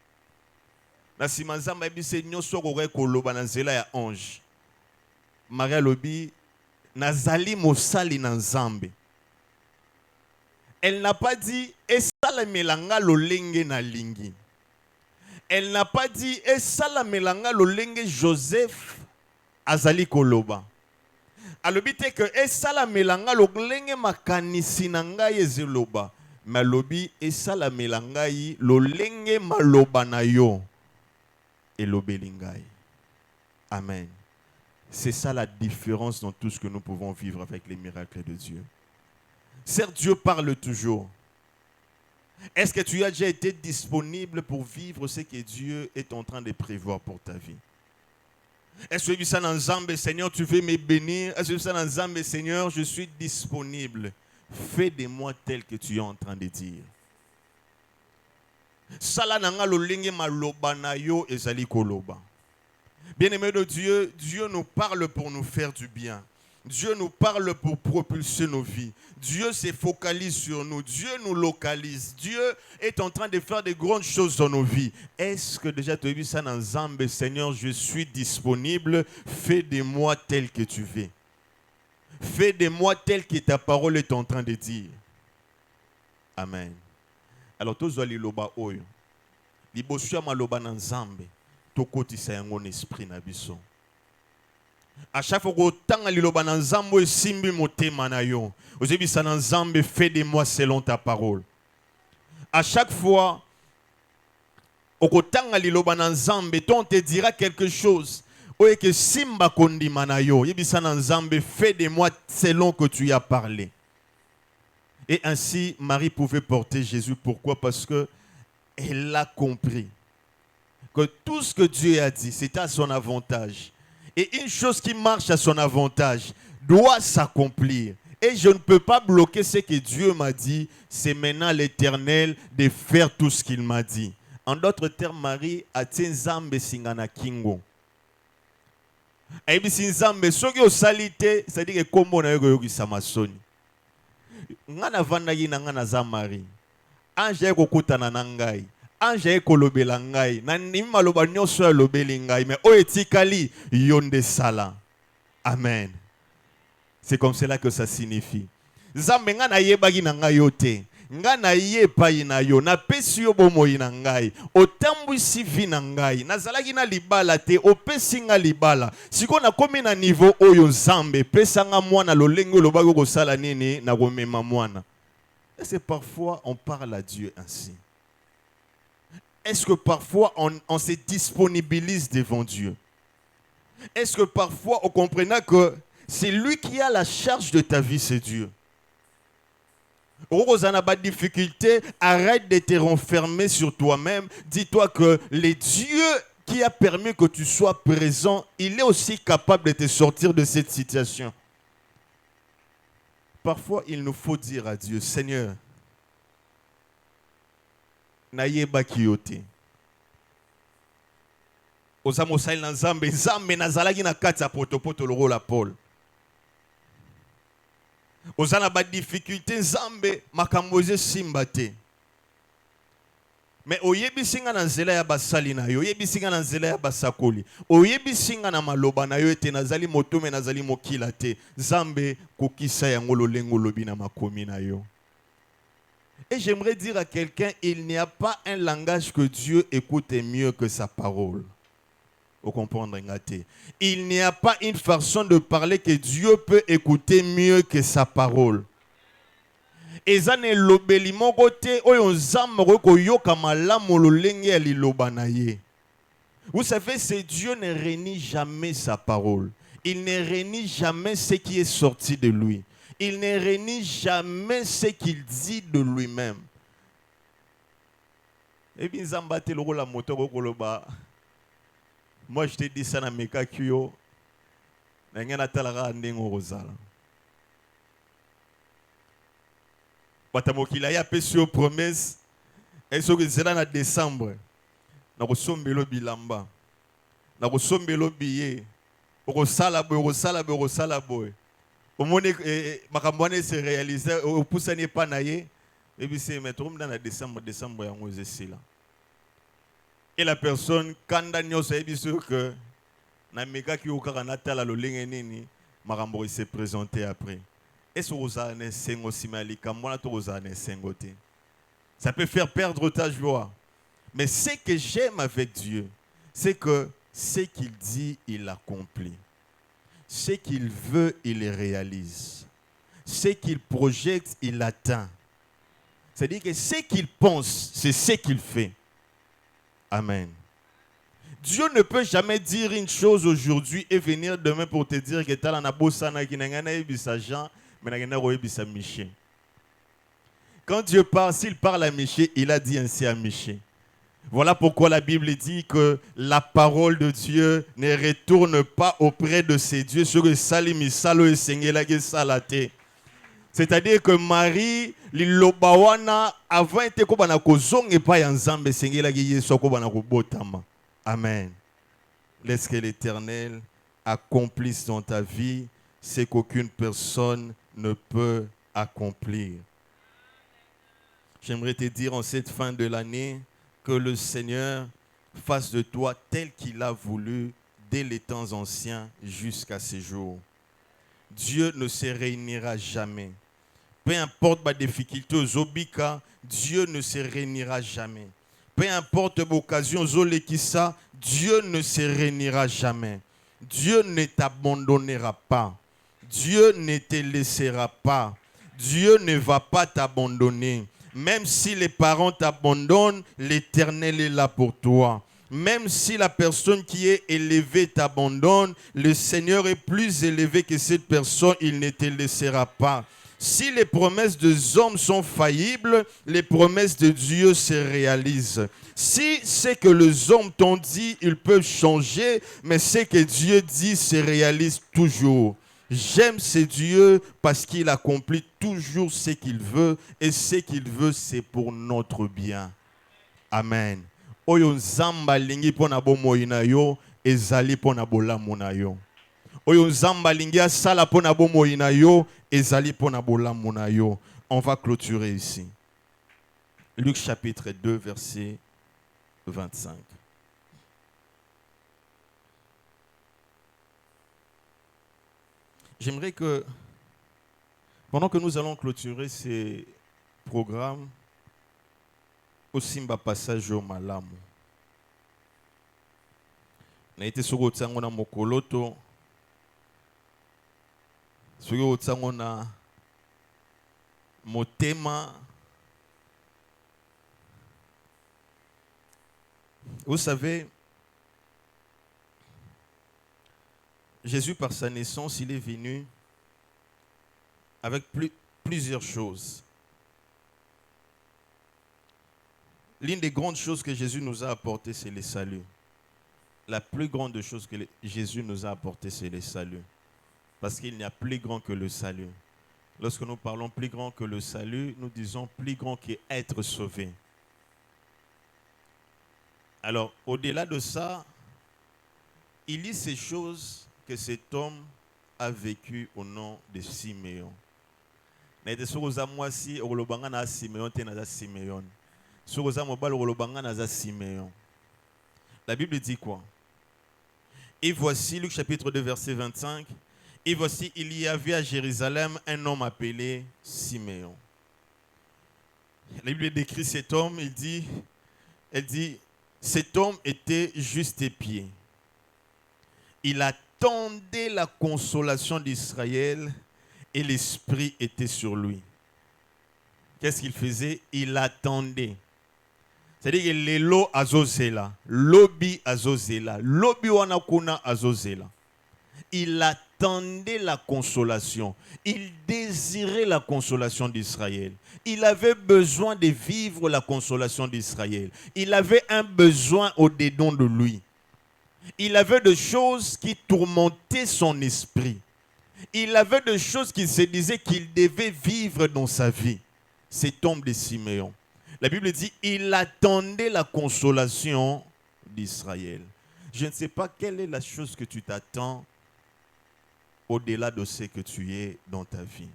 Na simanzamba ebise nyoso ko koloba na nzela ya ange. Maria lobi nazali mosali na Nzambe. Elle n'a pas dit esala melanga lolenge na lingi. Elle n'a pas dit esala melanga lolenge Joseph azali koloba. Alobi te que esala melanga lolenge makanisi na ngai ezeloba. Mais alobi esala melanga yi lolenge maloba na yo elobeli ngai. Amen. C'est ça la différence dans tout ce que nous pouvons vivre avec les miracles de Dieu. Certes, Dieu parle toujours. Est-ce que tu as déjà été disponible pour vivre ce que Dieu est en train de prévoir pour ta vie? Est-ce que ça dans Zambé, Seigneur, tu veux me bénir? Est-ce que ça dans Zambé, Seigneur, je suis disponible. Fais de moi tel que tu es en train de dire. Sala nanga lolinge maloba na yo ezali koloba. Bien-aimés de Dieu, Dieu nous parle pour nous faire du bien. Dieu nous parle pour propulser nos vies. Dieu se focalise sur nous. Dieu nous localise. Dieu est en train de faire de grandes choses dans nos vies. Est-ce que déjà tu as vu ça dans Zambé? Seigneur, je suis disponible. Fais de moi tel que tu veux. Fais de moi tel que ta parole est en train de dire. Amen. Alors, tous les loba oyo. Libosu maloba dans Zambé. Tokotisa yango esprit na biso. À chaque fois que tu liloba na nzambe simbi motema na yo. Ozebisa na nzambe fais de moi selon ta parole. À chaque fois okotanga liloba na nzambe, on te dira quelque chose. Oye que simba kondima na yo. Yebisa na nzambe fais de moi selon que tu as parlé. Et ainsi Marie pouvait porter Jésus. Pourquoi? Parce que elle a compris que tout ce que Dieu a dit, c'est à son avantage. Et une chose qui marche à son avantage doit s'accomplir. Et je ne peux pas bloquer ce que Dieu m'a dit. C'est maintenant l'Éternel de faire tout ce qu'il m'a dit. En d'autres termes, Marie a tien zambe singana kingo. Et puis si zambe soki o salite, c'est-à-dire que kombo na yo yoki samasoni. Ngana vanda yi na ngana za Marie. Anje ko kutana na ngai. Anje ko lobela ngai. Na nima loba nyoso ya lobeli ngai. Mais o etikali yonde sala. Amen. C'est comme cela que ça signifie. Zambe ngana yebagi na ngai yote. Ngana yepa ina yo. Na pesi yo bomo ina ngai. Otambwisi vi na ngai. Nazalaki na libala te. Opesi nga libala. Siko na komi na niveau oyo zambe. Pesa nga mwana lolengo lobago kosala nini na komema mwana. Et c'est parfois on parle à Dieu ainsi. Est-ce que parfois on se disponibilise devant Dieu? Est-ce que parfois on comprend que c'est lui qui a la charge de ta vie, c'est Dieu? Oh, n'a pas de difficulté, arrête de te renfermer sur toi-même. Dis-toi que le Dieu qui a permis que tu sois présent, il est aussi capable de te sortir de cette situation. Parfois, il nous faut dire à Dieu, Seigneur, nayeba kiyote. Osamosai na nzambe, nzambe nazalaki na kati ya potopoto loro la Paul. Ozana ba difficulté nzambe makamboze simbate. Mais oyebisinga na nzela ya basali na yo, oyebisinga na nzela ya basakoli, oyebisinga na maloba na yo ete nazali motome nazali mokila te. Nzambe kokisa yango lolengo lobi na makomi na yo. Et j'aimerais dire à quelqu'un, il n'y a pas un langage que Dieu écoute mieux que sa parole. Vous comprenez? Il n'y a pas une façon de parler que Dieu peut écouter mieux que sa parole. Vous savez, c'est Dieu ne renie jamais sa parole. Il ne renie jamais ce qui est sorti de lui. Il ne renie jamais ce qu'il dit de lui-même. Et bien, Zambate le rôle à moto koloba. Moi, je te dis ça dans mes cas kyo. N'engana talara ndengo rozala. Batamokila ya pesio promesse. Et ce que c'est là en décembre. Na kosombelo bilamba. Na kosombelo billet. Rosala boy. Au moment où se réalisait, au pousse n'est pas naïe, et puis c'est mettre dans le décembre et en là. Et la personne, quand Daniel s'est dit que Nameka qui au Karanata la Lolingeni, Marambo s'est présenté après. Et ce Rosane Sengo Simali, Kamwana Rosane Sengote. Ça peut faire perdre ta joie. Mais ce que j'aime avec Dieu, c'est que ce qu'il dit, il accomplit. Ce qu'il veut, il réalise. Ce qu'il projette, il atteint. C'est-à-dire que ce qu'il pense, c'est ce qu'il fait. Amen. Dieu ne peut jamais dire une chose aujourd'hui et venir demain pour te dire que tu as la bossana qui n'a pas eu Jean, mais n'a pas eu Miché. Quand Dieu parle, s'il parle à Miché, il a dit ainsi à Miché. Voilà pourquoi la Bible dit que la parole de Dieu ne retourne pas auprès de ses dieux. C'est-à-dire que Marie, l'Ilobawana, avant été kobana kozong et pas ensemble, sengela giye sokobana kobotama. Amen. Laisse que l'Éternel accomplisse dans ta vie ce qu'aucune personne ne peut accomplir. J'aimerais te dire en cette fin de l'année, que le Seigneur fasse de toi tel qu'il a voulu dès les temps anciens jusqu'à ces jours. Dieu ne se réunira jamais. Peu importe ma difficulté aux obika, Dieu ne se réunira jamais. Peu importe l'occasion aux olekissa, Dieu ne se réunira jamais. Dieu ne t'abandonnera pas. Dieu ne te laissera pas. Dieu ne va pas t'abandonner. Même si les parents t'abandonnent, l'Éternel est là pour toi. Même si la personne qui est élevée t'abandonne, le Seigneur est plus élevé que cette personne, il ne te laissera pas. Si les promesses des hommes sont faillibles, les promesses de Dieu se réalisent. Si ce que les hommes t'ont dit, ils peuvent changer, mais ce que Dieu dit se réalise toujours. J'aime ce Dieu parce qu'il accomplit toujours ce qu'il veut. Et ce qu'il veut, c'est pour notre bien. Amen. Oyo nzamba lingi pona bomoi na yo, ezali pona bolamu na yo. Oyo nzamba lingi asala pona bomoi na yo, ezali pona bolamu na yo. On va clôturer ici. Luc chapitre 2, verset 25. J'aimerais que, pendant que nous allons clôturer ces programmes, au Simba passage au Malamu. Na été sur le tango na mokoloto, sur le tango na motema. Vous savez, Jésus, par sa naissance, il est venu avec plusieurs choses. L'une des grandes choses que Jésus nous a apportées, c'est le salut. La plus grande chose que Jésus nous a apportée, c'est le salut. Parce qu'il n'y a plus grand que le salut. Lorsque nous parlons plus grand que le salut, nous disons plus grand qu'être sauvé. Alors, au-delà de ça, il y a ces choses que cet homme a vécues au nom de Siméon. La Bible dit quoi? Et voici, Luc chapitre 2, verset 25, et voici, il y avait à Jérusalem un homme appelé Siméon. La Bible décrit cet homme, elle dit, cet homme était juste épié. Il attendait la consolation d'Israël et l'Esprit était sur lui. Qu'est-ce qu'il faisait? Il attendait. C'est-à-dire que lelo azozela, lobi azozela, lobi wanakuna azozela. Il attendait la consolation. Il désirait la consolation d'Israël. Il avait besoin de vivre la consolation d'Israël. Il avait un besoin au-dedans de lui. Il avait des choses qui tourmentaient son esprit. Il avait des choses qui se disaient qu'il devait vivre dans sa vie. Cet homme de Siméon. La Bible dit, il attendait la consolation d'Israël. Je ne sais pas quelle est la chose que tu t'attends au-delà de ce que tu es dans ta vie.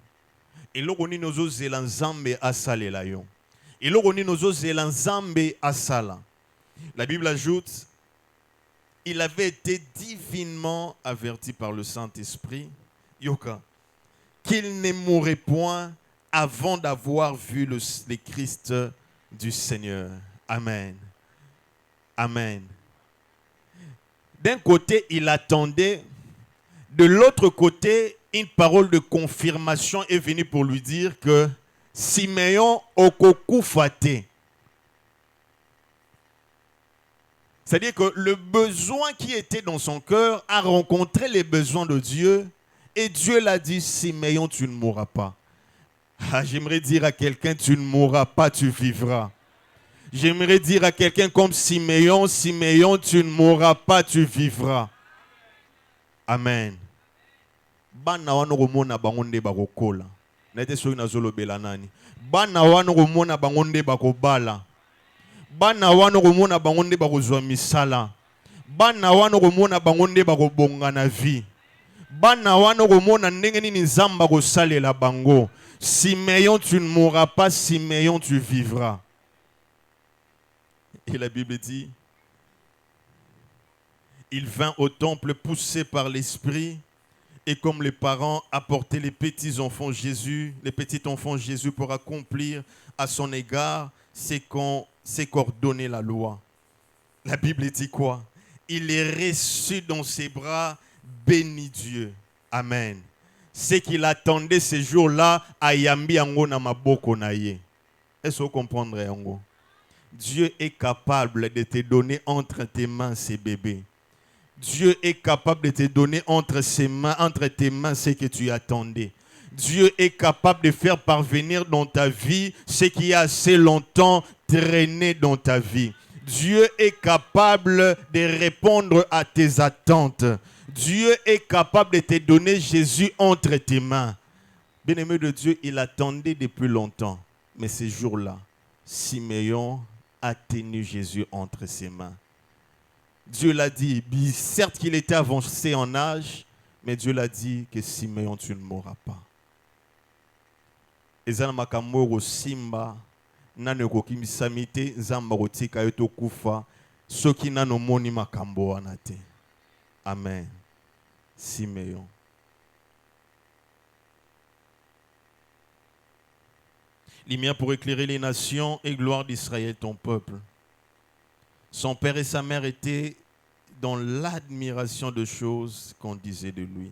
Et l'oroni nozo zelanzambe asale la yon. Et l'oroni nozo zelanzambe asala. La Bible ajoute, il avait été divinement averti par le Saint-Esprit, Yoka, qu'il ne mourrait point avant d'avoir vu le Christ du Seigneur. Amen. Amen. D'un côté, il attendait. De l'autre côté, une parole de confirmation est venue pour lui dire que Siméon okokufate. C'est-à-dire que le besoin qui était dans son cœur a rencontré les besoins de Dieu et Dieu l'a dit, Siméon, tu ne mourras pas. Ah, j'aimerais dire à quelqu'un, tu ne mourras pas, tu vivras. J'aimerais dire à quelqu'un comme Siméon, Siméon, tu ne mourras pas, tu vivras. Amen. Bana wano romona bangonde bakokola. Nete soki nazolobela nani. Bana wano romona bangonde bakobala. Bana wano romona bangonde bakozwa misala. Bana wano romona bangonde bakobonga na vie. Bana wano romona ndenge nini nzamba kosalela bango. Siméon, tu ne mourras pas, Siméon, tu vivras. Et la Bible dit, il vint au temple poussé par l'Esprit, et comme les parents apportaient les petits enfants Jésus pour accomplir à son égard ce qu'ordonnait la loi. La Bible dit quoi? Il est reçu dans ses bras, béni Dieu. Amen. Ce qu'il attendait ces jours-là, ayambi ango na maboko na ye. Est-ce que vous comprendrez ango? Dieu est capable de te donner entre tes mains ces bébés. Dieu est capable de te donner entre tes mains ce que tu attendais. Dieu est capable de faire parvenir dans ta vie ce qui a assez longtemps traîné dans ta vie. Dieu est capable de répondre à tes attentes. Dieu est capable de te donner Jésus entre tes mains. Bien-aimé de Dieu, il attendait depuis longtemps. Mais ces jours-là, Siméon a tenu Jésus entre ses mains. Dieu l'a dit, certes qu'il était avancé en âge, mais Dieu l'a dit que Siméon, tu ne mourras pas. Ezana makamoro simba nano kokimisa te nzamba kotika yo tokufa soki nano moni makambo wana te. Amen. Siméon. Lumière pour éclairer les nations et gloire d'Israël, ton peuple. Son père et sa mère étaient dans l'admiration de choses qu'on disait de lui.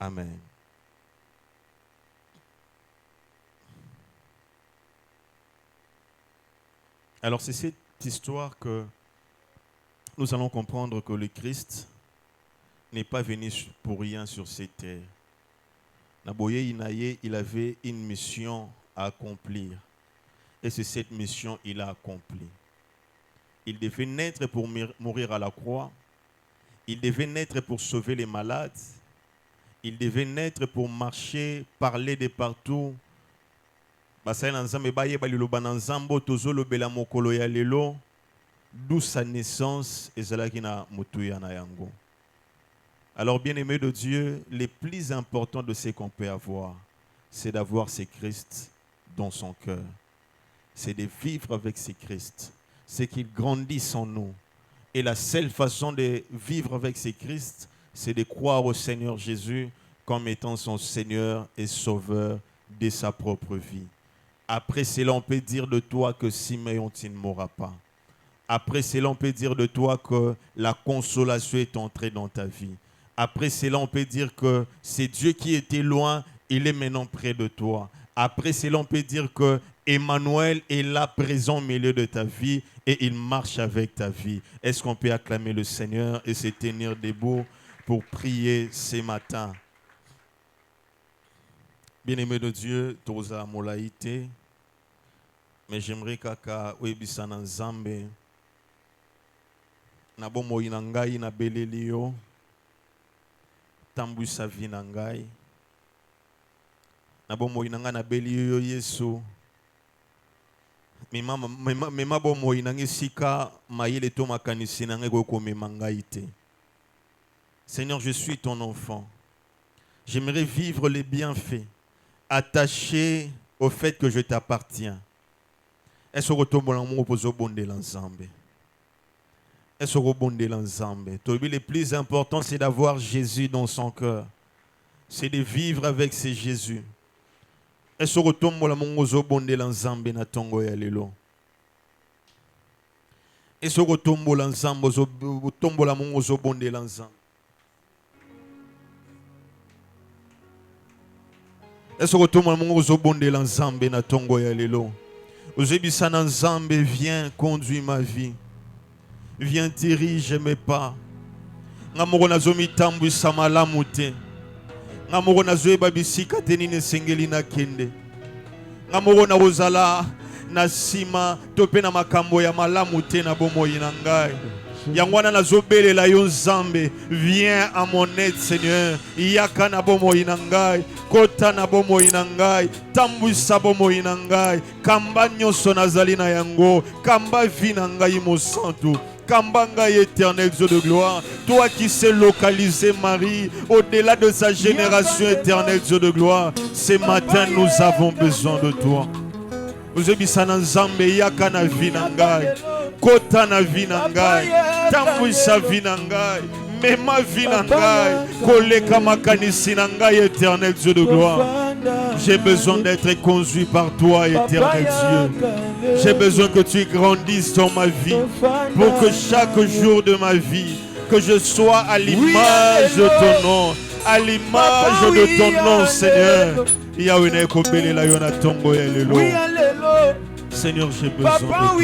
Amen. Alors c'est cette histoire que nous allons comprendre que le Christ n'est pas venu pour rien sur cette terre. Naboye Inaye, il avait une mission à accomplir. Et c'est cette mission qu'il a accomplie. Il devait naître pour mourir à la croix. Il devait naître pour sauver les malades. Il devait naître pour marcher, parler de partout. D'où sa naissance et alors, bien-aimé de Dieu, le plus important de ce qu'on peut avoir, c'est d'avoir ce Christ dans son cœur. C'est de vivre avec ce Christ. C'est qu'il grandisse en nous. Et la seule façon de vivre avec ce Christ, c'est de croire au Seigneur Jésus comme étant son Seigneur et Sauveur de sa propre vie. Après cela, on peut dire de toi que Siméon, tu ne mourras pas. Après cela, on peut dire de toi que la consolation est entrée dans ta vie. Après cela, on peut dire que c'est Dieu qui était loin, il est maintenant près de toi. Après cela, on peut dire que Emmanuel est là présent au milieu de ta vie et il marche avec ta vie. Est-ce qu'on peut acclamer le Seigneur et se tenir debout pour prier ce matin? Bien-aimé de Dieu, toza molaïté, mais j'aimerais kaka webisana nzambe na bomo inangai na belelio tambuisa vinangai na bomo inanga na belio Yesu mema bomo inangi sika mayele to makanisi nangai ko memangai te. Seigneur, je suis ton enfant. J'aimerais vivre les bienfaits attaché au fait que je t'appartiens. Est-ce que le plus important, c'est d'avoir Jésus dans son cœur. C'est de vivre avec ce Jésus. Est-ce que est-ce que tout le monde ozobonde la nzambe na tongo ya lelo? Ozebisa na nzambe, viens conduire ma vie. Viens dirige mes pas. Ngamoko nazomi tambwisa malamu te. Ngamoko nazoyeba bisika te nini esengeli na kende. Ngamoko na ozala na sima to pe na makambo ya malamu te na bomoi na ngai. Yangwana nazobelela yo nzambe, viens à mon aide Seigneur. Yaka na bomo inangai, kota na bomo inangai, tambwisa bomo inangai, kamba nyonso nazali na yango, kamba vina ngai mo santo. Kambanga éternel Dieu de gloire, toi qui sais localiser Marie au-delà de sa génération, éternel Dieu de gloire, ce matin nous avons besoin de toi. Vous ebisa na nzambe yaka na vinangai, kota na vinangai, tambwisa vinangai, mema vinangai, koleka makanisi nangai, éternel Dieu de gloire. J'ai besoin d'être conduit par toi, éternel Dieu. J'ai besoin que tu grandisses dans ma vie, pour que chaque jour de ma vie, que je sois à l'image de ton nom, à l'image de ton nom, Seigneur. Seigneur, j'ai besoin de toi.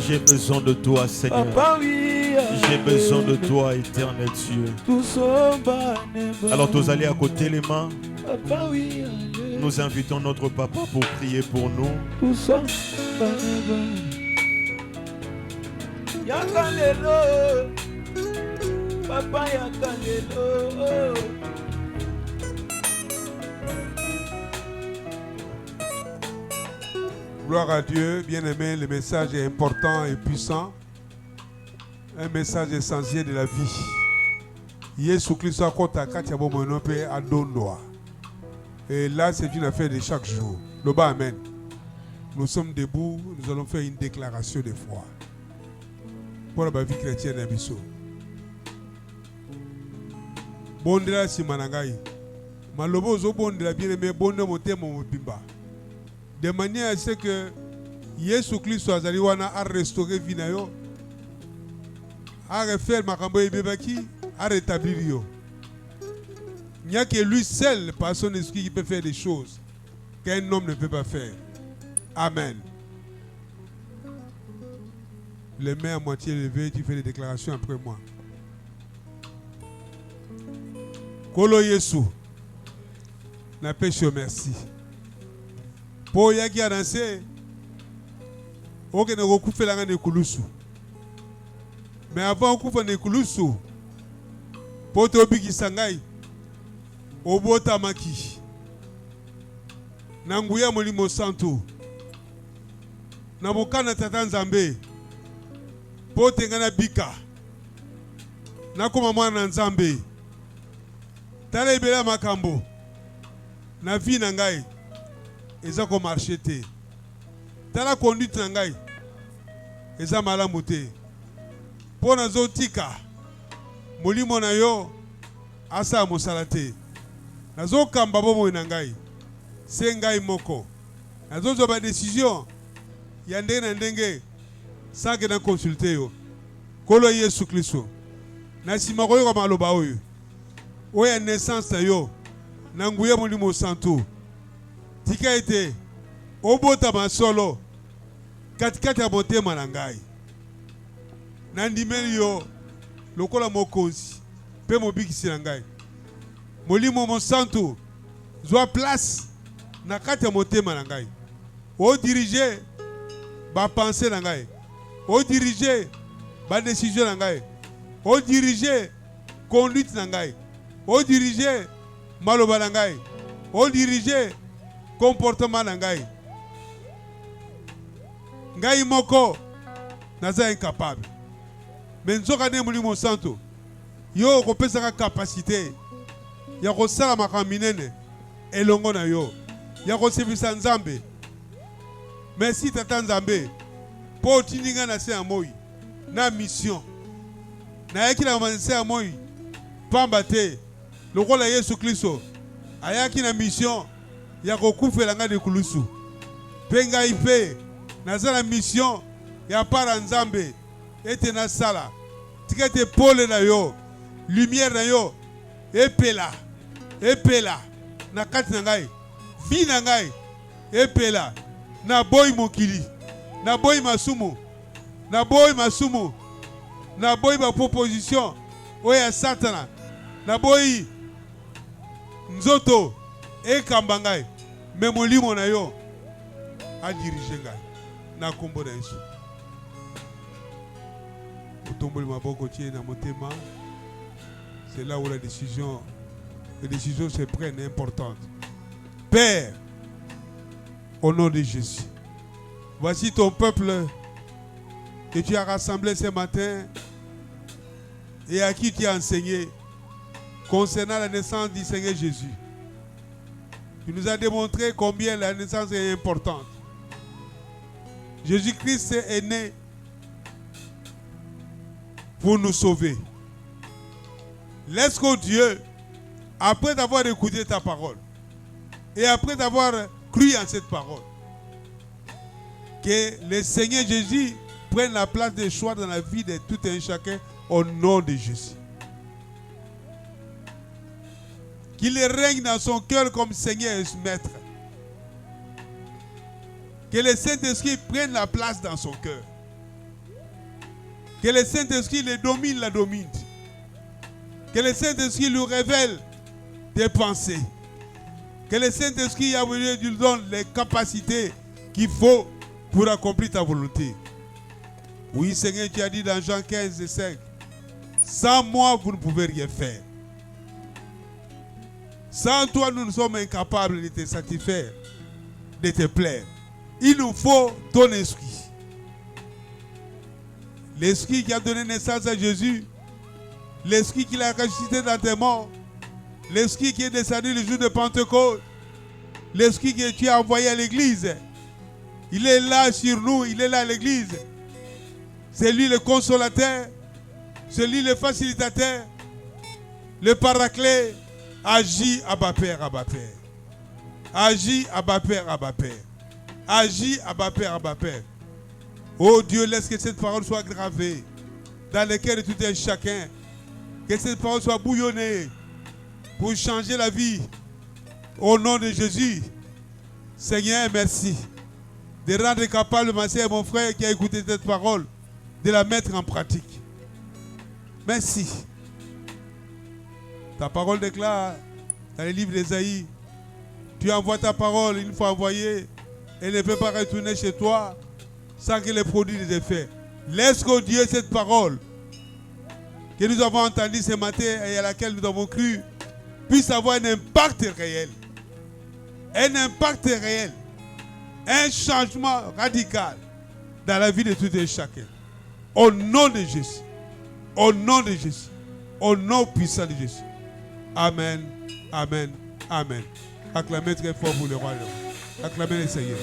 J'ai besoin de toi, Seigneur. J'ai besoin de toi, éternel Dieu. Alors, tous allez à côté les mains. Nous invitons notre papa pour prier pour nous. papa ya kalelo. Gloire à Dieu, bien-aimé, le message est important et puissant. Un message essentiel de la vie. Yesu Christ a compté à Katiabo Monope à Dondoa. Et là, c'est une affaire de chaque jour. Le bas, amen. Nous sommes debout, nous allons faire une déclaration de foi pour la vie chrétienne à Bissau. Bondela si manangai. Malobo zo bondela bien-aimé, bonde monte mon bimba. De manière à ce que Yesu Christ a restauré Vinayo, a refaire Makambo et Bebaki, a rétablir yo. Il n'y a que lui seul, par son esprit, qui peut faire des choses qu'un homme ne peut pas faire. Amen. Les mains à moitié levées, tu fais des déclarations après moi. Kolo Yesu, na péché merci. Pour yaki a dansé, ok ne recouffe la ne kulusu. Mais avant recouffe ne kulusu, pour te obigi sangai, obota maki, nanguya molimo santo, namokana tatanzambe, pour te ngana bika, nakoma mwana nzambe, tala ibela makambo, na vi nangai. Eza ko marché te. Tala conduite na ngai. Eza malamu te. Po nazo tika. Molimo na yo asa mosala te. Nazo kamba bomo na ngai. Se ngai moko. Nazo zo ba décision ya ndenge na ndenge sans que na consulter yo. Kolo Yesu Kristo. Na sima ko yo maloba oyo. Oya naissance na yo. Na nguye molimo santo. Tika ete obota masolo katikati ya motema na ngai nandimeli yo lokola mokonzi pe mobikisi na ngai molimo mosantu zwa place na kati ya motema na ngai o dirige ba pensée na ngai o dirige ba décision na ngai o dirige conduite na ngai o dirige maloba na ngai o dirige comportement na ngai. Ngai moko naza incapable. Mais nzoka ne mulimo santo. Yo kopesa ka capacité ya kosala makaminene elongo na yo. Ya kosebisa nzambe. Merci tata nzambe. Po tininga na se amoyi na mission. Na yaki na manse amoyi pamba te lokola Yesu Kristo ayaki na mission. Ya kokufela nga de kulusu. Penga ipe nazala mission ya para nzambe ete na sala. Tikete pole na yo, lumière na yo epela. Epela na kati na ngai. Vi na ngai epela na boy mokili. Na boy masumu. Na boy masumu. Na boy ba proposition oya satana. Na boy nzoto e kambangai me molimo na yo a dirige ngai na kombo na Yesu otomboli maboko tie na motema. C'est là où les décisions se prennent importantes. Père, au nom de Jésus, voici ton peuple que tu as rassemblé ce matin et à qui tu as enseigné concernant la naissance du Seigneur Jésus. Tu nous as démontré combien la naissance est importante. Jésus-Christ est né pour nous sauver. Laisse que Dieu, après avoir écouté ta parole et après avoir cru en cette parole, que le Seigneur Jésus prenne la place des choix dans la vie de tout un chacun au nom de Jésus. Qu'il règne dans son cœur comme Seigneur et Maître. Que le Saint-Esprit prenne la place dans son cœur. Que le Saint-Esprit le domine, la domine. Que le Saint-Esprit lui révèle tes pensées. Que le Saint-Esprit lui donne les capacités qu'il faut pour accomplir ta volonté. Oui, Seigneur, tu as dit dans Jean 15 et 5, Sans moi, vous ne pouvez rien faire. Sans toi, nous sommes incapables de te satisfaire, de te plaire. Il nous faut ton esprit. L'esprit qui a donné naissance à Jésus, l'esprit qui l'a ressuscité dans tes morts, l'esprit qui est descendu le jour de Pentecôte, l'esprit que tu as envoyé à l'église. Il est là sur nous, il est là à l'église. C'est lui le consolateur, c'est lui le facilitateur, le paraclet. Agis, Abba Père, Abba Père. Agis, Abba Père, Abba Père. Agis, Abba Père, Abba Père. Oh Dieu, laisse que cette parole soit gravée dans le cœur de tout un chacun. Que cette parole soit bouillonnée pour changer la vie. Au nom de Jésus. Seigneur, merci de rendre capable ma sœur et mon frère qui a écouté cette parole, de la mettre en pratique. Merci. Ta parole déclare dans le livre d'Ésaïe, tu envoies ta parole une fois envoyée, elle ne peut pas retourner chez toi sans qu'elle ait produit des effets. Laisse que Dieu, cette parole que nous avons entendue ce matin et à laquelle nous avons cru, puisse avoir un impact réel. Un impact réel. Un changement radical dans la vie de tout et chacun. Au nom de Jésus. Au nom de Jésus. Au nom puissant de Jésus. Amen, amen, amen. Acclamez très fort pour le roi. Acclamez le Seigneur.